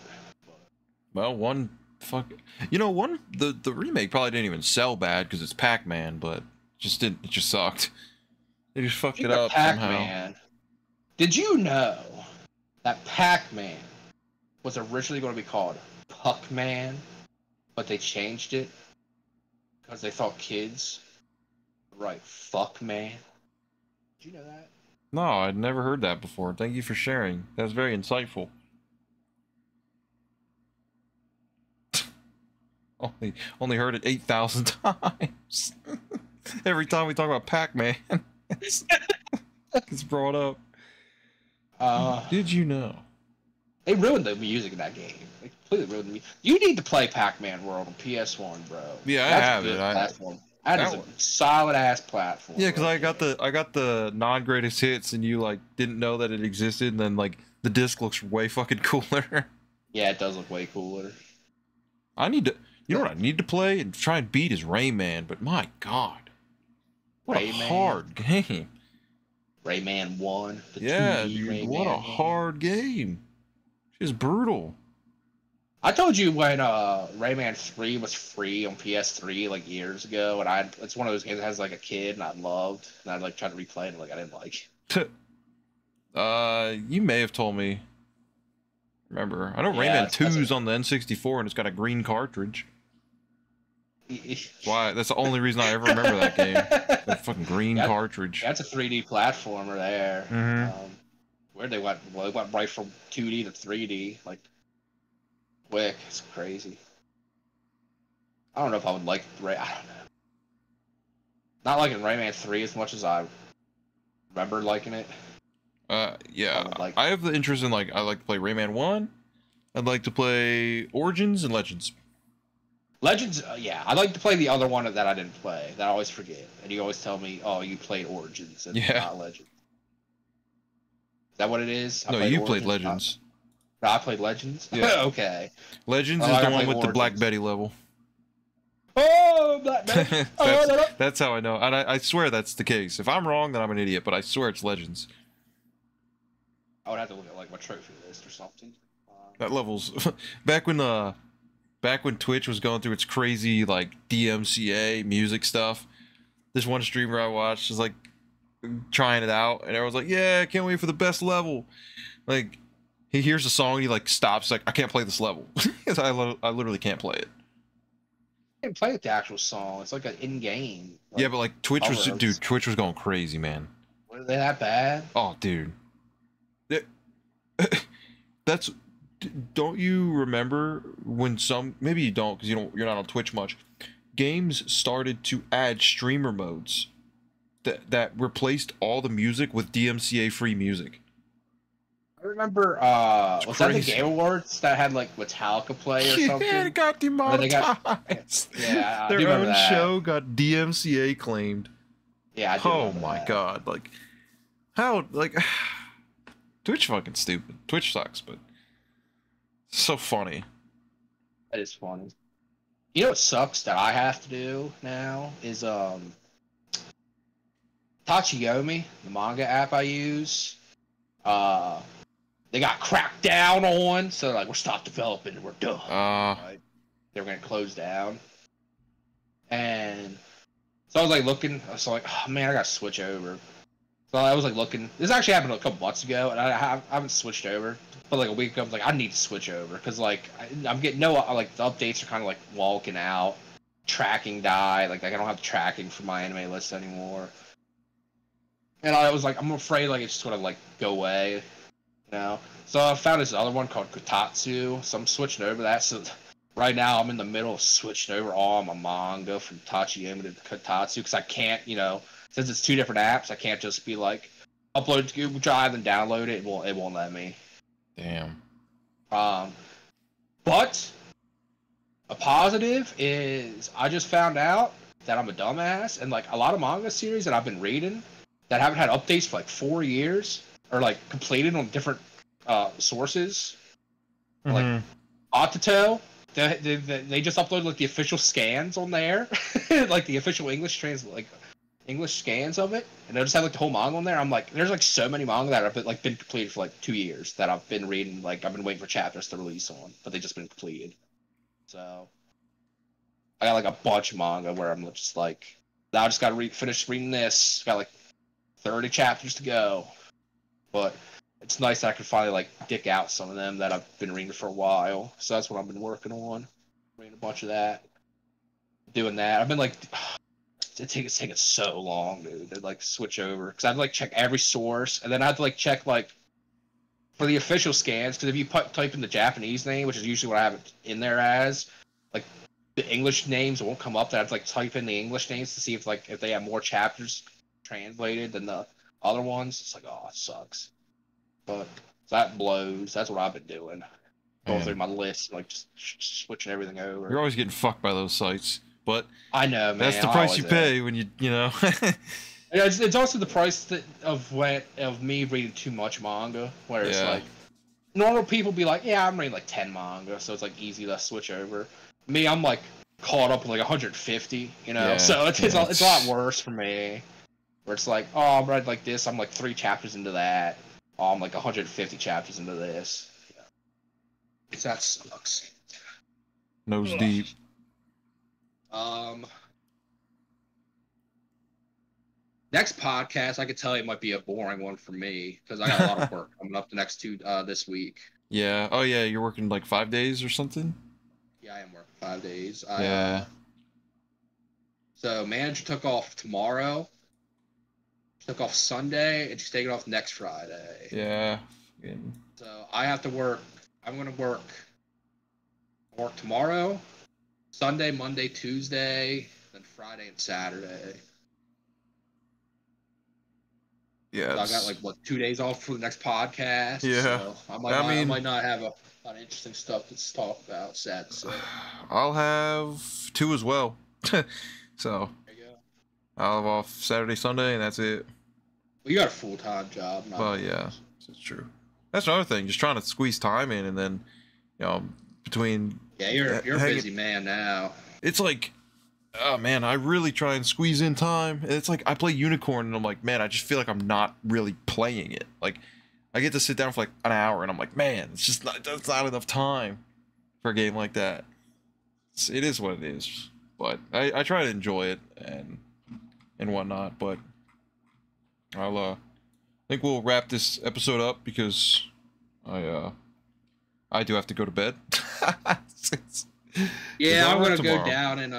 Well, one the remake probably didn't even sell bad because it's Pac-Man, but it just sucked. They just fucked it up somehow. Did you know that Pac-Man was originally going to be called Puck-Man, but they changed it because they thought kids would write fuck man? Did you know that? No, I'd never heard that before. Thank you for sharing. That's very insightful. Only heard it 8,000 times. Every time we talk about Pac-Man, it's brought up. Did you know? They ruined the music in that game. They completely ruined the music. You need to play Pac-Man World on PS1, bro. Yeah, I have it. That is a solid ass platform. Yeah, because I got the non-greatest hits, and you like didn't know that it existed, and then like the disc looks way fucking cooler. Yeah, it does look way cooler. You know what I need to play and try and beat is Rayman, but my god, what a hard game. Rayman 1. Yeah, dude, what a hard game. Just brutal. I told you when Rayman 3 was free on PS3 like years ago, and it's one of those games that has like a kid and I loved, and I like tried to replay it and like I didn't like. You may have told me. Remember, I know Rayman 2's on the N64 and it's got a green cartridge. Why? That's the only reason I ever remember that game. That fucking green cartridge. That's a 3D platformer there. Mm-hmm. Where they went? Well, they went right from 2D to 3D, like quick. It's crazy. I don't know if I would like I don't know. Not liking Rayman 3 as much as I remember liking it. Yeah. I have the interest in I like to play Rayman 1. I'd like to play Origins and Legends. Legends, yeah. I'd like to play the other one that I didn't play, that I always forget. And you always tell me, oh, you played Origins and not Legends. Is that what it is? No, you played Legends. I played Legends? Yeah. Okay. Legends is the one with the Black Betty level. Oh, Black Betty! That's how I know. And I swear that's the case. If I'm wrong, then I'm an idiot, but I swear it's Legends. I would have to look at my trophy list or something. That level's... Back when Twitch was going through its crazy DMCA music stuff, this one streamer I watched was trying it out, and everyone's like, "Yeah, I can't wait for the best level." He hears a song, and he stops, I can't play this level. I literally can't play it. I can't play the actual song. It's like an in-game. Yeah, but Twitch was going crazy, man. Were they that bad? Oh, dude. Don't you remember when maybe you don't because you're not on Twitch much, games started to add streamer modes that replaced all the music with DMCA free music? I remember was that the Game Awards that had Metallica play or something? Yeah, it got demonetized. Yeah, their own show got DMCA claimed. Yeah, I do remember my that. god, how Twitch fucking stupid. Twitch sucks, but so funny. That is funny. You know what sucks that I have to do now is Tachiyomi, the manga app I use. They got cracked down on, so we're stopped developing and we're done. Right? They were gonna close down, and so I was looking. I was oh man, I gotta switch over. So I was looking. This actually happened a couple months ago, and I haven't switched over. But a week ago, I was I need to switch over because I'm getting the updates are kind of walking out, tracking died. I don't have tracking for my anime list anymore. And I was I'm afraid it's just gonna go away, you know. So I found this other one called Kotatsu, so I'm switching over that. So right now I'm in the middle of switching over all my manga from Tachiyomi to Kotatsu because I can't, since it's two different apps, I can't just be upload to Google Drive and download it. It won't let me. Damn. But a positive is I just found out that I'm a dumbass, and like a lot of manga series that I've been reading that haven't had updates for like 4 years or like completed on different sources. Like Autoto, they just uploaded like the official scans on there, like the official English scans of it, and they just have like the whole manga on there. I'm like, there's like so many manga that have been completed for like 2 years that I've been reading. Like I've been waiting for chapters to release on, but they just been completed. So I got like a bunch of manga where I'm just like, now I just got to finish reading this. Got like 30 chapters to go, but it's nice that I can finally like dick out some of them that I've been reading for a while. So that's what I've been working on, reading a bunch of that, doing that. I've been like, it's taking so long, dude, to like switch over because I have to like check every source, and then I have to like check like for the official scans, because if you type in the Japanese name, which is usually what I have it in there as, like the English names won't come up. That I have to like type in the English names to see if they have more chapters translated than the other ones. It's like, oh, it sucks. But that blows. That's what I've been doing. Going through my list, like just switching everything over. You're always getting fucked by those sites, but I know, man. That's the price you pay when you know. It's also the price of me reading too much manga, where it's like normal people be like, yeah, I'm reading like 10 manga, so it's like easy to switch over. Me, I'm like caught up with like 150, you know, so it's a lot worse for me. Where it's like, oh, I'm reading like this, I'm like 3 chapters into that. Oh, I'm like 150 chapters into this. Yeah. That sucks. Nose deep. Next podcast, I could tell you might be a boring one for me because I got a lot of work coming up the next 2 this week. Yeah. Oh yeah, you're working like 5 days or something. Yeah, I am working 5 days. So manager took off tomorrow. She took off Sunday, and she's taking off next Friday. Yeah. So I have to work. I'm gonna work tomorrow, Sunday, Monday, Tuesday, then Friday and Saturday. Yeah. So I got like 2 days off for the next podcast. Yeah. So I might not have a lot of interesting stuff to talk about. Sad to say. I'll have 2 as well. So there you go. I'll have off Saturday, Sunday, and that's it. Well, you got a full-time job. Well, yeah, it's true. That's another thing. Just trying to squeeze time in, and then, between. Yeah, you're a busy man now. It's like, oh man, I really try and squeeze in time. It's like I play Unicorn, and I'm like, man, I just feel like I'm not really playing it. Like, I get to sit down for like an hour, and I'm like, man, that's not enough time for a game like that. It is what it is. But I try to enjoy it and whatnot. But I think we'll wrap this episode up because I do have to go to bed. Yeah, I'm gonna go down and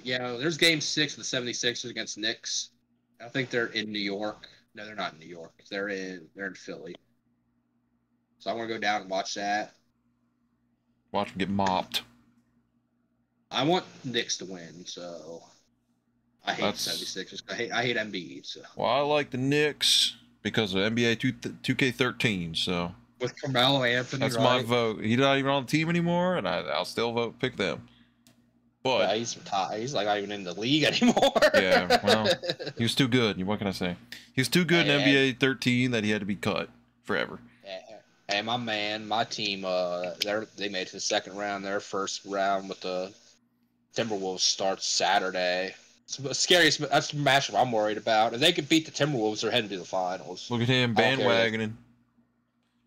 there's game 6 of the 76ers against Knicks. I think they're in New York. No, they're not in New York. They're in Philly. So I'm gonna go down and watch that. Watch them get mopped. I want Knicks to win, so I hate the 76ers. I hate Embiid. So. Well, I like the Knicks because of NBA 2K13. So with Carmelo Anthony, that's my vote. He's not even on the team anymore, and I'll still pick them. But he's retired. He's like not even in the league anymore. Yeah, well, he was too good. What can I say? He was too good in NBA 13 that he had to be cut forever. Hey, my team, they made it to the second round. Their first round with the Timberwolves starts Saturday. It's the scariest. That's the matchup I'm worried about. If they could beat the Timberwolves, they're heading to the finals. Look at him bandwagoning.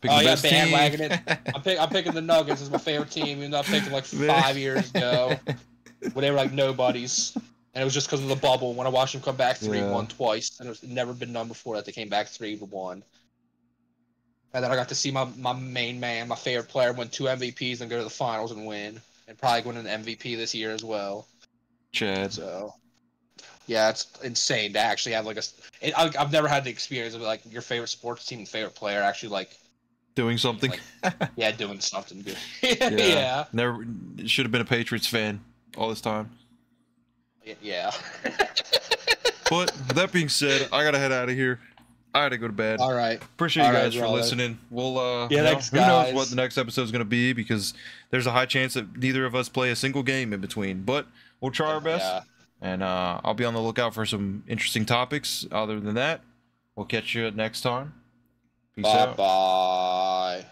Bandwagoning. I'm picking the Nuggets as my favorite team, even though I picked them like 5 years ago when they were like nobodies. And it was just because of the bubble when I watched them come back 3-1 twice. And it's never been done before that they came back 3-1. And then I got to see my main man, my favorite player, win 2 MVPs and go to the finals and win. And probably win an MVP this year as well. Chad. So, yeah, it's insane to actually have I've never had the experience of like your favorite sports team and favorite player actually like doing something. Doing something good. Yeah. Never should have been a Patriots fan all this time. Yeah. But with that being said, I gotta head out of here. I gotta go to bed. All right. Appreciate you guys for listening. We'll thanks, who knows guys. what the next episode is gonna be, because there's a high chance that neither of us play a single game in between. But we'll try our best. Yeah. And I'll be on the lookout for some interesting topics. Other than that, we'll catch you next time. Peace out. Bye.